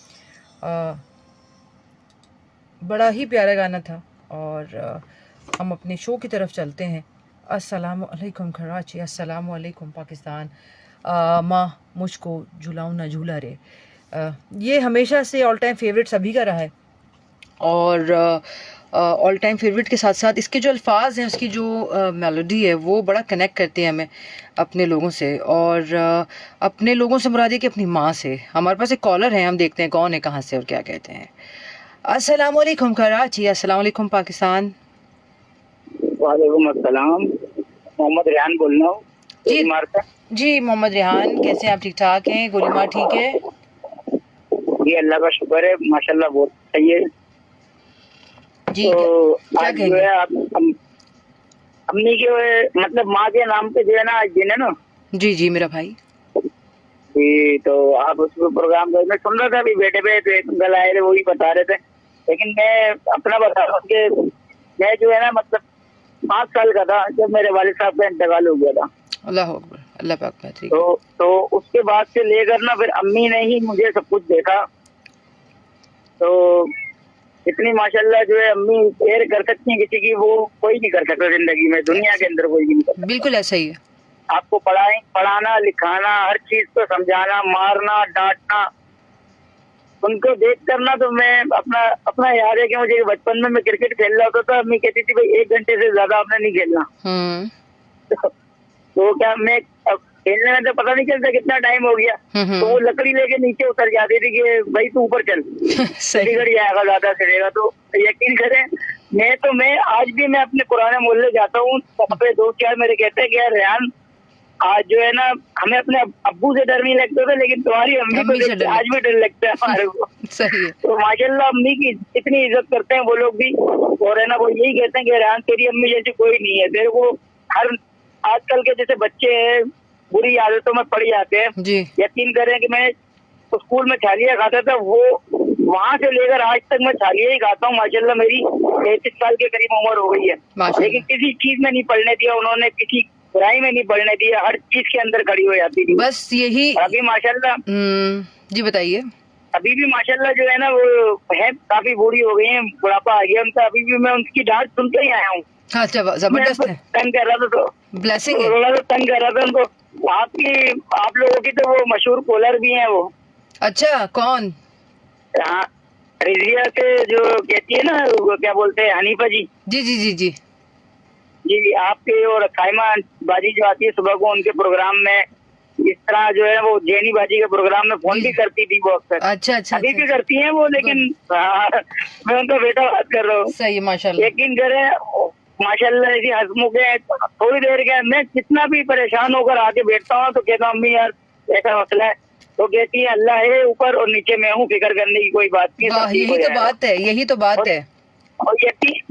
A: बड़ा ही प्यारा गाना था। और हम अपने शो की तरफ चलते हैं। अस्सलामु अलैकुम कराची, अस्सलामु अलैकुम पाकिस्तान। माँ मुझको झुलाऊं ना झूला रे, ये हमेशा से ऑल टाइम फेवरेट सभी का रहा है। और ऑल टाइम फेवरेट के साथ साथ इसके जो अल्फाज हैं, उसकी जो मेलोडी है वो बड़ा कनेक्ट करते हैं हमें अपने लोगों से। और अपने लोगों से मुराद है कि अपनी माँ से। हमारे पास एक कॉलर है, हम देखते हैं कौन है, कहाँ से और क्या कहते हैं। अस्सलाम वालेकुम कराची, अस्सलाम वालेकुम पाकिस्तान।
F: वालेकुम अस्सलाम, मोहम्मद रेहान बोल रहा हूँ
A: जी
F: गोलीमार से।
A: जी मोहम्मद रेहान, कैसे हैं आप? ठीक ठाक हैं? गोलीमार ठीक है?
F: जी अल्लाह का शुक्र है, माशाल्लाह बहुत सही है
A: जी।
F: तो
A: क्या
F: आज जो
A: कहेंगे?
F: है आप अम्मी के मतलब माँ के नाम पे जो है ना आज दिन है ना
A: जी जी मेरा भाई।
F: जी, तो आप उसमें प्रोग्राम मैं सुन रहा था अभी बैठे पे, तो एक अंकल आए थे वही बता रहे थे, लेकिन मैं अपना बता रहा हूँ कि मैं जो है ना मतलब 5 साल का था जब मेरे वालिद साहब का इंतकाल हो गया था।
A: अल्लाह अकबर, अल्लाह पाक बेहतरीन।
F: तो उसके बाद से लेकर ना फिर अम्मी ने ही मुझे सब कुछ देखा। तो इतनी माशाल्लाह जो है अम्मी केयर कर सकती हैं किसी की, वो कोई नहीं कर सकता जिंदगी में, दुनिया के अंदर कोई भी नहीं कर सकता।
A: बिल्कुल ऐसा ही है।
F: आपको पढ़ाना लिखाना हर चीज को समझाना, मारना डांटना, उनको देख कर ना तो मैं अपना याद है कि मुझे बचपन में मैं क्रिकेट खेल रहा होता था, अम्मी कहती थी भाई 1 घंटे से ज्यादा आपने नहीं खेलना। तो क्या मैं खेलने में तो पता नहीं चलता कितना टाइम हो गया, तो वो लकड़ी लेके नीचे उतर जाती थी कि भाई तू ऊपर चल,
A: सही।
F: घड़ी आएगा ज्यादा चलेगा। तो यकीन करें मैं आज भी मैं अपने पुराने मोहल्ले जाता हूँ, वहाँ पे 2-4 मेरे कहते हैं कि यार रेहान आज जो है ना हमें अपने अब्बू से डर नहीं लगता था, लेकिन तुम्हारी अम्मी को देख के आज भी डर लगता है हमारे को।
A: सही है।
F: तो माशाल्लाह अम्मी की इतनी इज्जत करते हैं वो लोग भी, और है ना वो यही कहते हैं कि रेहान तेरी अम्मी जैसी कोई नहीं है। तेरे को हर आजकल के जैसे बच्चे हैं बुरी आदतों में पड़ जाते हैं
A: जी।
F: यकीन करें कि मैं स्कूल में छालिया खाता था, वो वहाँ से लेकर आज तक मैं छालिया ही खाता हूँ। माशाल्लाह मेरी 33 साल के करीब उम्र हो गई है, लेकिन किसी चीज में नहीं पढ़ने दिया उन्होंने, किसी बुराई में नहीं पढ़ने दिया, हर चीज के अंदर खड़ी हो जाती थी।
A: बस यही।
F: अभी माशाल्लाह
A: जी बताइए।
F: अभी भी माशाल्लाह जो है ना वो है काफी बूढ़ी हो गई है, बुढ़ापा आ गया उनका, अभी भी मैं उनकी डांट सुनते ही आया हूँ।
A: हाँ जबरदस्त है,
F: तंग कर रहा था तो
A: ब्लेसिंग है।
F: थोड़ा सा तंग कर रहा था उनको। आप लोगों की तो वो मशहूर कॉलर भी हैं वो।
A: अच्छा कौन?
F: हाँ रिजिया से जो कहती है ना वो क्या बोलते हैं हनीफा जी।
A: जी जी जी जी
F: जी आपके और खाइमा बाजी जो आती है सुबह को उनके प्रोग्राम में, इस तरह जो है वो जेनी बाजी के प्रोग्राम में फोन भी करती थी वो अक्सर।
A: अच्छा अच्छा।
F: अभी भी करती हैं वो, लेकिन मैं उनका बेटा बात कर रहा हूँ।
A: सही है माशाल्लाह।
F: यकीन करें माशाल्लाह ऐसी हंसमुख है, थोड़ी देर के मैं कितना भी परेशान होकर आके बैठता हूँ तो कहता हूँ अम्मी यार ऐसा मसला है, तो कहती है अल्लाह है ऊपर और नीचे मैं हूँ, फिक्र करने की कोई बात नहीं।
A: यही तो बात है, यही तो बात है।
F: और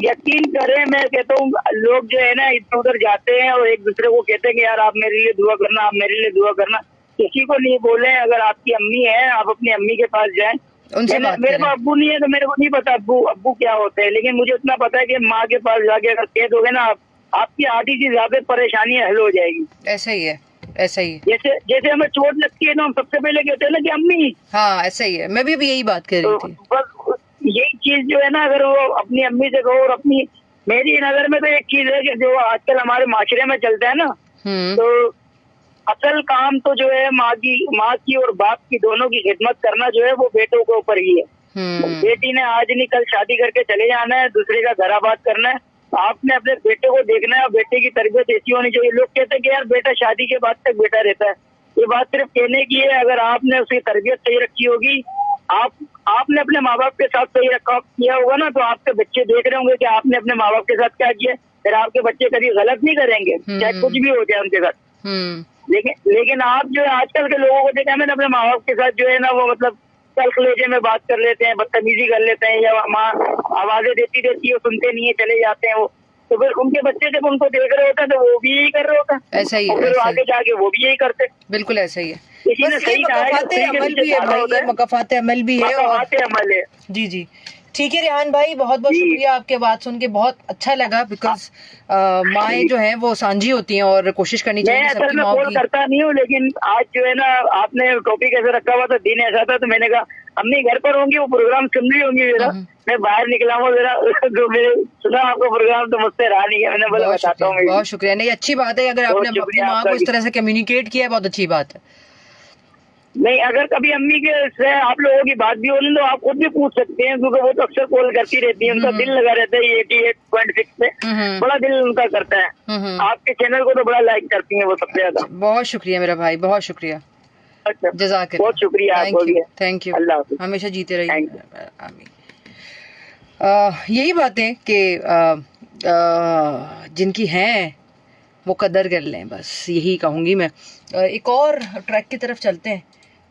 F: यकीन करें मैं कहता हूँ लोग जो है ना इधर उधर जाते हैं और एक दूसरे को कहते हैं कि यार आप मेरे लिए दुआ करना, आप मेरे लिए दुआ करना, किसी को नहीं बोले। अगर आपकी अम्मी है आप अपनी अम्मी के पास जाएं,
A: उनसे बात
F: मेरे
A: करें।
F: पास अब्बू नहीं है तो मेरे को नहीं पता अब्बू क्या होते हैं, लेकिन मुझे इतना पता है कि माँ के पास जाके अगर कह दोगे ना आप, आपकी आधी से ज्यादा परेशानियां हल हो जाएगी।
A: ऐसा ही है, ऐसा ही है।
F: जैसे जैसे हमें चोट लगती है तो हम सबसे पहले कहते हैं ना कि अम्मी।
A: हाँ ऐसा ही है, मैं भी यही बात कर रही
F: तो
A: थी।
F: बस यही चीज जो है ना, अगर वो अपनी अम्मी से कहो, और अपनी मेरी नजर में तो एक चीज है कि जो आजकल हमारे माशरे में चलता है ना, तो असल काम तो जो है माँ की और बाप की दोनों की खिदमत करना जो है वो बेटों के ऊपर ही है। बेटी ने आज नहीं कल शादी करके चले जाना है, दूसरे का घर आबाद करना है। आपने अपने बेटे को देखना है और बेटे की तरबियत ऐसी होनी चाहिए। लोग कहते हैं कि यार बेटा शादी के बाद तक बेटा रहता है, ये बात सिर्फ कहने की है। अगर आपने उसकी तरबियत सही रखी होगी, आपने अपने माँ बाप के साथ सही रखा किया होगा ना, तो आपके बच्चे देख रहे होंगे कि आपने अपने माँ बाप के साथ क्या किया। फिर आपके बच्चे कभी गलत नहीं करेंगे, चाहे कुछ भी हो जाए उनके साथ। लेकिन आप जो है आजकल के लोगों को देखा, मैंने अपने माँ बाप के साथ जो है ना वो मतलब कलकलेजे में बात कर लेते हैं, बदतमीजी कर लेते हैं, या माँ आवाजें देती रहती है, सुनते नहीं है, चले जाते हैं वो। तो फिर उनके बच्चे जब उनको देख रहे होते हैं तो वो भी यही कर रहे होते हैं।
A: ऐसा ही है,
F: फिर
A: ऐसा ही।
F: आगे जाके वो भी यही करते हैं।
A: बिल्कुल ऐसा ही है।
F: किसी ने
A: बस ये
F: सही कहा है,
A: मकाफाते अमल भी है भाई, ये मकाफाते अमल भी है। और
F: मकाफाते अमल है।
A: जी जी ठीक है रेहान भाई, बहुत बहुत शुक्रिया, आपके बात सुन के बहुत अच्छा लगा। बिकॉज माएँ जो है वो सांझी होती हैं और कोशिश करनी चाहिए
F: मैं
A: कि
F: असल
A: सबकी
F: में
A: माँओं
F: कॉल
A: की।
F: करता नहीं हूँ, लेकिन आज जो है ना आपने टॉपिक ऐसे रखा हुआ था, दिन ऐसा था, तो मैंने कहा अम्मी घर पर होंगी, वो प्रोग्राम सुन रही होंगी मेरा, मैं बाहर निकला हूँ जरा जो मेरे सुना आपका प्रोग्राम तो मुझसे रहा नहीं है, मैंने बोला बताता हूँ।
A: बहुत शुक्रिया। नहीं अच्छी बात है, अगर आपने अपनी माँ को इस तरह से कम्युनिकेट किया है, बहुत अच्छी बात है।
F: नहीं, अगर कभी अम्मी के से आप लोगों की बात भी हो तो आप खुद भी पूछ सकते हैं, क्योंकि वो तो अक्सर कॉल करती रहती है, उनका दिल लगा रहता है 88.6 पे, बड़ा दिल उनका करता है। आपके चैनल को तो बड़ा लाइक करती हैं वो सबसे ज्यादा।
A: बहुत शुक्रिया मेरा भाई, बहुत शुक्रिया।
F: अच्छा,
A: जज़ाक
F: बहुत शुक्रिया आपको भी।
A: थैंक यू,
F: अल्लाह हाफ़िज़।
A: हमेशा जीते रहिए, आमीन। यही बातें कि जिनकी हैं वो कदर कर लें, बस यही कहूँगी मैं। एक और ट्रैक की तरफ चलते हैं,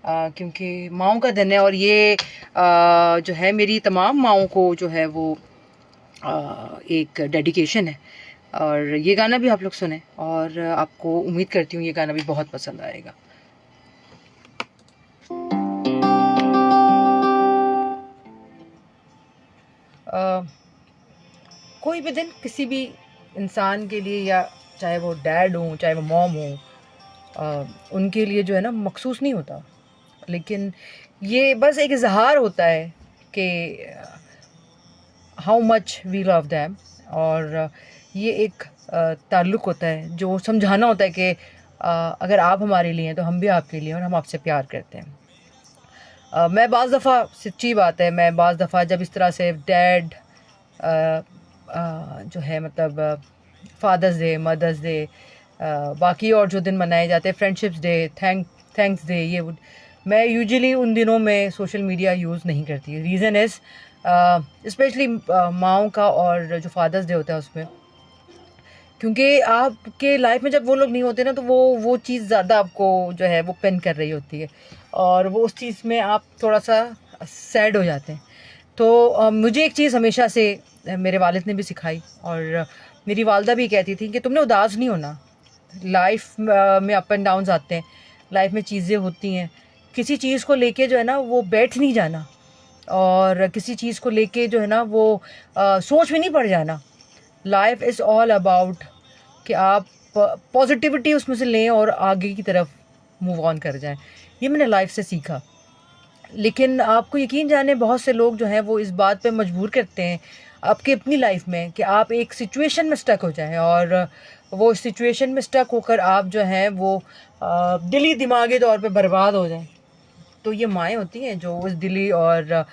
A: क्योंकि माँओं का दिन है, और ये जो है मेरी तमाम माँओं को जो है वो एक डेडिकेशन है। और ये गाना भी आप लोग सुने, और आपको उम्मीद करती हूँ ये गाना भी बहुत पसंद आएगा। कोई भी दिन किसी भी इंसान के लिए, या चाहे वो डैड हो चाहे वो मॉम हो, उनके लिए जो है ना मखसूस नहीं होता, लेकिन ये बस एक इजहार होता है कि how much we love them. और ये एक ताल्लुक़ होता है जो समझाना होता है कि अगर आप हमारे लिए हैं तो हम भी आपके लिए, और हम आपसे प्यार करते हैं। मैं बाज़ दफ़ा, सच्ची बात है, मैं बाज़ दफ़ा जब इस तरह से डैड जो है मतलब फादर्स डे, मदर्स डे, बाकी और जो दिन मनाए जाते हैं, फ्रेंडशिप्स डे, थैंक्स डे, ये मैं यूजुअली उन दिनों में सोशल मीडिया यूज़ नहीं करती। रीज़न इज़ स्पेशली माँओं का और जो फादर्स डे होता है उसमें, क्योंकि आपके लाइफ में जब वो लोग नहीं होते ना, तो वो चीज़ ज़्यादा आपको जो है वो पेन कर रही होती है, और वो उस चीज़ में आप थोड़ा सा सैड हो जाते हैं। तो मुझे एक चीज़ हमेशा से मेरे वालिद ने भी सिखाई, और मेरी वालदा भी कहती थी कि तुमने उदास नहीं होना। लाइफ में अप एंड डाउन्स आते हैं, लाइफ में चीज़ें होती हैं, किसी चीज़ को लेके जो है ना वो बैठ नहीं जाना, और किसी चीज़ को लेके जो है ना वो सोच में नहीं पड़ जाना। लाइफ इज़ ऑल अबाउट कि आप पॉजिटिविटी उसमें से लें और आगे की तरफ मूव ऑन कर जाएं। ये मैंने लाइफ से सीखा। लेकिन आपको यकीन जाने, बहुत से लोग जो हैं वो इस बात पे मजबूर करते हैं आपके अपनी लाइफ में कि आप एक सिचुएशन में स्टक हो जाएं, और वो सिचुएशन में स्टक होकर आप जो हैं वो दिली दिमागी तौर पे बर्बाद हो जाएं। तो ये माएँ होती हैं जो उस दिली और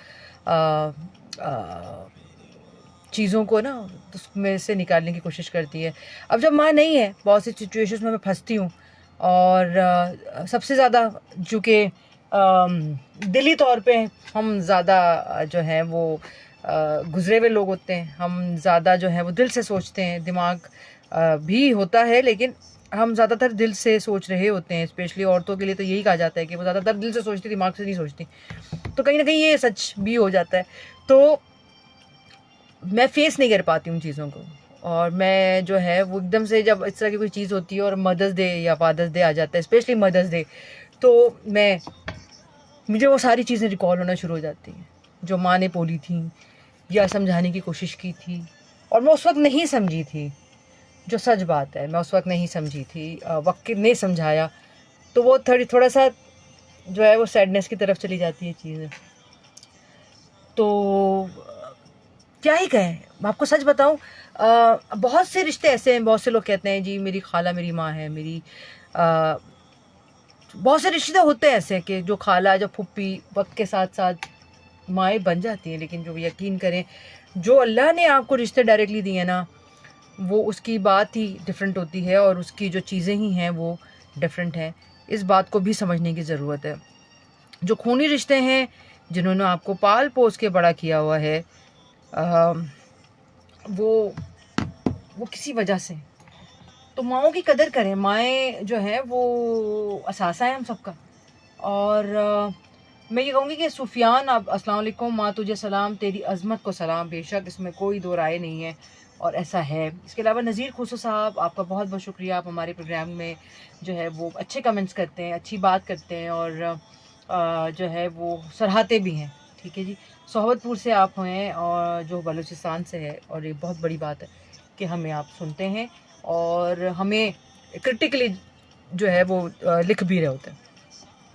A: चीज़ों को ना उसमें से निकालने की कोशिश करती है। अब जब माँ नहीं है, बहुत सी सिचुएशंस में मैं फंसती हूँ, और सबसे ज़्यादा चूँकि दिली तौर पे हम ज़्यादा जो है वो गुज़रे हुए लोग होते हैं, हम ज़्यादा जो है वो दिल से सोचते हैं, दिमाग भी होता है, लेकिन हम ज़्यादातर दिल से सोच रहे होते हैं। स्पेशली औरतों के लिए तो यही कहा जाता है कि वो ज़्यादातर दिल से सोचती, दिमाग से नहीं सोचती। तो कहीं ना कहीं ये सच भी हो जाता है। तो मैं फेस नहीं कर पाती उन चीज़ों को, और मैं जो है वो एकदम से जब इस तरह की कोई चीज़ होती है और मदर्स डे या फादर्स डे आ जाता है, स्पेशली मदर्स डे, तो मैं मुझे वो सारी चीज़ें रिकॉल होना शुरू हो जाती हैं जो माँ ने बोली थी या समझाने की कोशिश की थी, और मैं उस वक्त नहीं समझी थी। जो सच बात है, मैं उस वक्त नहीं समझी थी, वक्त ने समझाया, तो वो थोड़ा सा जो है वो सैडनेस की तरफ चली जाती है चीज़ें। तो क्या ही कहें, मैं आपको सच बताऊं, बहुत से रिश्ते ऐसे हैं, बहुत से लोग कहते हैं जी मेरी खाला मेरी माँ है, मेरी बहुत से रिश्ते होते हैं ऐसे कि जो खाला जो फुप्पी वक्त के साथ साथ माएँ बन जाती हैं, लेकिन जो यकीन करें जो अल्लाह ने आपको रिश्ते डायरेक्टली दिए ना, वो उसकी बात ही डिफरेंट होती है और उसकी जो चीज़ें ही हैं वो डिफरेंट हैं। इस बात को भी समझने की ज़रूरत है। जो खूनी रिश्ते हैं, जिन्होंने आपको पाल पोस के बड़ा किया हुआ है, वो किसी वजह से, तो माँओं की कदर करें। माएँ जो हैं वो असासा है हम सबका। और मैं ये कहूँगी कि सुफियान, आप अस्सलाम वालेकुम, माँ तुझे सलाम, तेरी अज़मत को सलाम, बेशक इसमें कोई दो राय नहीं है और ऐसा है। इसके अलावा नज़ीर खुसो साहब, आपका बहुत बहुत शुक्रिया, आप हमारे प्रोग्राम में जो है वो अच्छे कमेंट्स करते हैं, अच्छी बात करते हैं और जो है वो सराहते भी हैं। ठीक है जी, सोहबतपुर से आप हैं और जो बलूचिस्तान से है, और ये बहुत बड़ी बात है कि हमें आप सुनते हैं और हमें क्रिटिकली जो है वो लिख भी रहे होते हैं,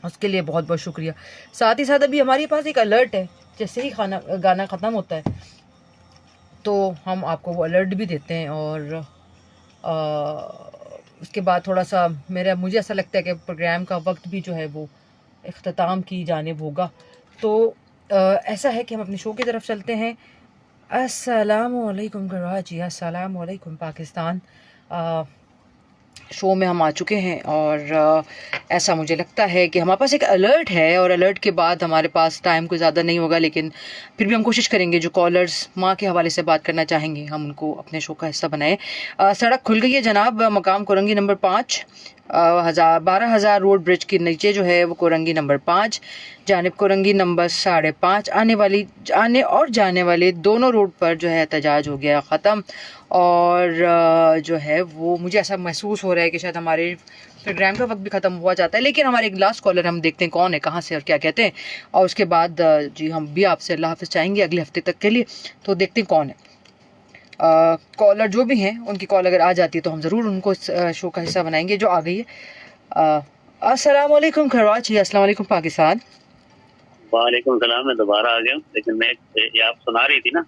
A: उसके लिए बहुत बहुत शुक्रिया। साथ ही साथ अभी हमारे पास एक अलर्ट है, जैसे ही गाना ख़त्म होता है तो हम आपको वो अलर्ट भी देते हैं और उसके बाद थोड़ा सा मुझे ऐसा लगता है कि प्रोग्राम का वक्त भी जो है वो इख्तिताम की जानिब होगा। तो ऐसा है कि हम अपने शो की तरफ चलते हैं। अस्सलामु अलैकुम कराची, अस्सलामु अलैकुम पाकिस्तान। शो में हम आ चुके हैं और ऐसा मुझे लगता है कि हमारे पास एक अलर्ट है और अलर्ट के बाद हमारे पास टाइम कोई ज़्यादा नहीं होगा, लेकिन फिर भी हम कोशिश करेंगे जो कॉलर्स माँ के हवाले से बात करना चाहेंगे हम उनको अपने शो का हिस्सा बनाएं। सड़क खुल गई है जनाब, मकाम कोरंगी नंबर 5, 12,000 रोड ब्रिज के नीचे जो है वो कोरंगी नंबर 5, जानिब कोरंगी नंबर 5.5, आने और जाने वाले दोनों रोड पर जो है एहतजाज हो गया ख़त्म। और जो है वो मुझे ऐसा महसूस हो रहा है कि शायद हमारे प्रोग्राम का वक्त भी ख़त्म हुआ जाता है, लेकिन हमारे एक लास्ट कॉलर हम देखते हैं कौन है, कहाँ से और क्या कहते हैं, और उसके बाद जी हम भी आपसे अल्लाह हाफ़िज़ चाहेंगे अगले हफ्ते तक के लिए। तो देखते हैं कौन है कॉलर, जो भी हैं उनकी कॉल अगर आ जाती है तो हम ज़रूर उनको इस शो का हिस्सा बनाएंगे। जो आ गई है, अस्सलाम वालेकुम कराची, अस्सलाम वालेकुम पाकिस्तान।
D: वालेकुम सलाम, मैं दोबारा आ गया, लेकिन मैं ये आप सुना रही थी ना,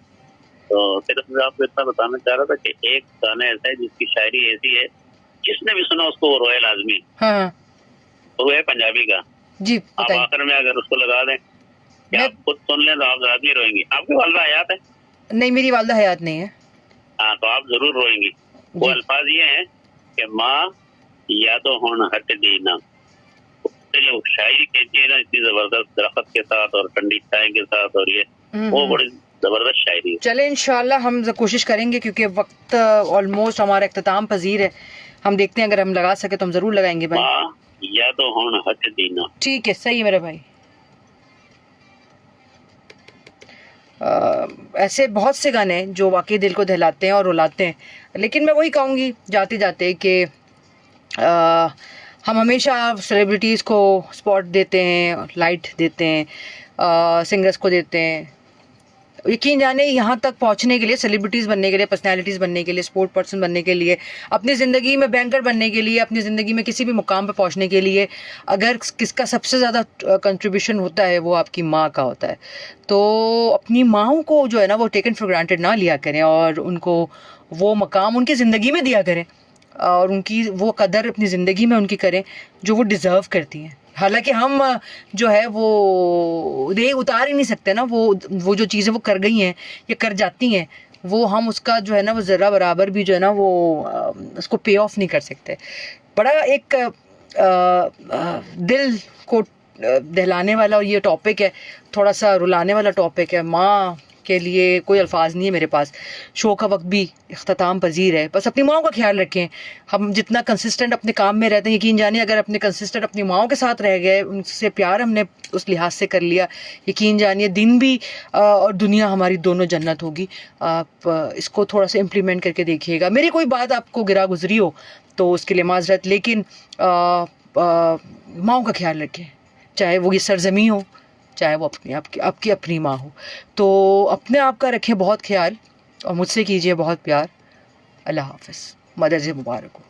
D: तो सिर्फ मैं आपको इतना बताना चाह रहा था कि एक गाना ऐसा है जिसकी शायरी ऐसी है, जिसने भी सुना उसको वो रोए लाजमी।
A: हाँ,
D: तो वो है पंजाबी का
A: जी,
D: आप आखिर में अगर उसको लगा दें कि आप खुद सुन लें तो आप रात में रोएंगी। आपकी वालदा हयात है? नहीं,
A: मेरी वालदा हयात नहीं है।
D: हाँ, तो आप जरूर रोएंगी। वो अल्फाज ये हैं कि माँ या तो हुण हट दी ना, जो शायरी कहती है ना इतनी जबरदस्त, दरख्त के साथ और ठंडी चाय के साथ, और ये वो बड़ी जबरदस्त शायरी है।
A: चले इंशाल्लाह हम कोशिश करेंगे, क्योंकि वक्त ऑलमोस्ट हमारा इख्तिताम पजीर है। हम देखते हैं, अगर हम लगा सके तो हम जरूर लगाएंगे भाई।
D: माँ या तो हुण हट दी ना,
A: ठीक है, सही है मेरे भाई। ऐसे बहुत से गाने जो वाकई दिल को दहलाते हैं और रुलाते हैं, लेकिन मैं वही कहूँगी जाते जाते कि हम हमेशा सेलिब्रिटीज़ को स्पॉट देते हैं, लाइट देते हैं, सिंगर्स को देते हैं। यकीन जाने यहाँ तक पहुँचने के लिए, सेलिब्रिटीज़ बनने के लिए, पर्सनैलिटीज़ बनने के लिए, स्पोर्ट पर्सन बनने के लिए, अपनी ज़िंदगी में बैंकर बनने के लिए, अपनी ज़िंदगी में किसी भी मुकाम पर पहुँचने के लिए अगर किसका सबसे ज़्यादा कंट्रीब्यूशन होता है वो आपकी माँ का होता है। तो अपनी माँओं को जो है ना वो टेकन फॉर ग्रांटेड ना लिया करें और उनको वो मकाम उनकी ज़िंदगी में दिया करें और उनकी वो कदर अपनी ज़िंदगी में उनकी करें जो वो डिज़र्व करती हैं। हालांकि हम जो है वो दे उतार ही नहीं सकते ना, वो जो चीज़ें वो कर गई हैं या कर जाती हैं, वो हम उसका जो है ना वो ज़रा बराबर भी जो है ना वो उसको पे ऑफ नहीं कर सकते। बड़ा एक दिल को दहलाने वाला ये टॉपिक है, थोड़ा सा रुलाने वाला टॉपिक है। माँ के लिए कोई अल्फाज नहीं है मेरे पास। शो का वक्त भी इख्तिताम पजीर है, बस अपनी माँओं का ख्याल रखें। हम जितना कंसिस्टेंट अपने काम में रहते हैं, यकीन जानिए अगर अपने कंसिस्टेंट अपनी माँओं के साथ रह गए, उनसे प्यार हमने उस लिहाज से कर लिया, यकीन जानिए दिन भी और दुनिया हमारी दोनों जन्नत होगी। आप इसको थोड़ा सा इम्प्लीमेंट करके देखिएगा। मेरी कोई बात आपको गिरा गुजरी हो तो उसके लिए माजरत, लेकिन माँओं का ख्याल रखें। चाहे वो ये सरजमी हो, चाहे वो आपकी अपनी माँ हो। तो अपने आप का रखें बहुत ख्याल और मुझसे कीजिए बहुत प्यार। अल्लाह हाफ़िज़। मदर्स डे मुबारक हो।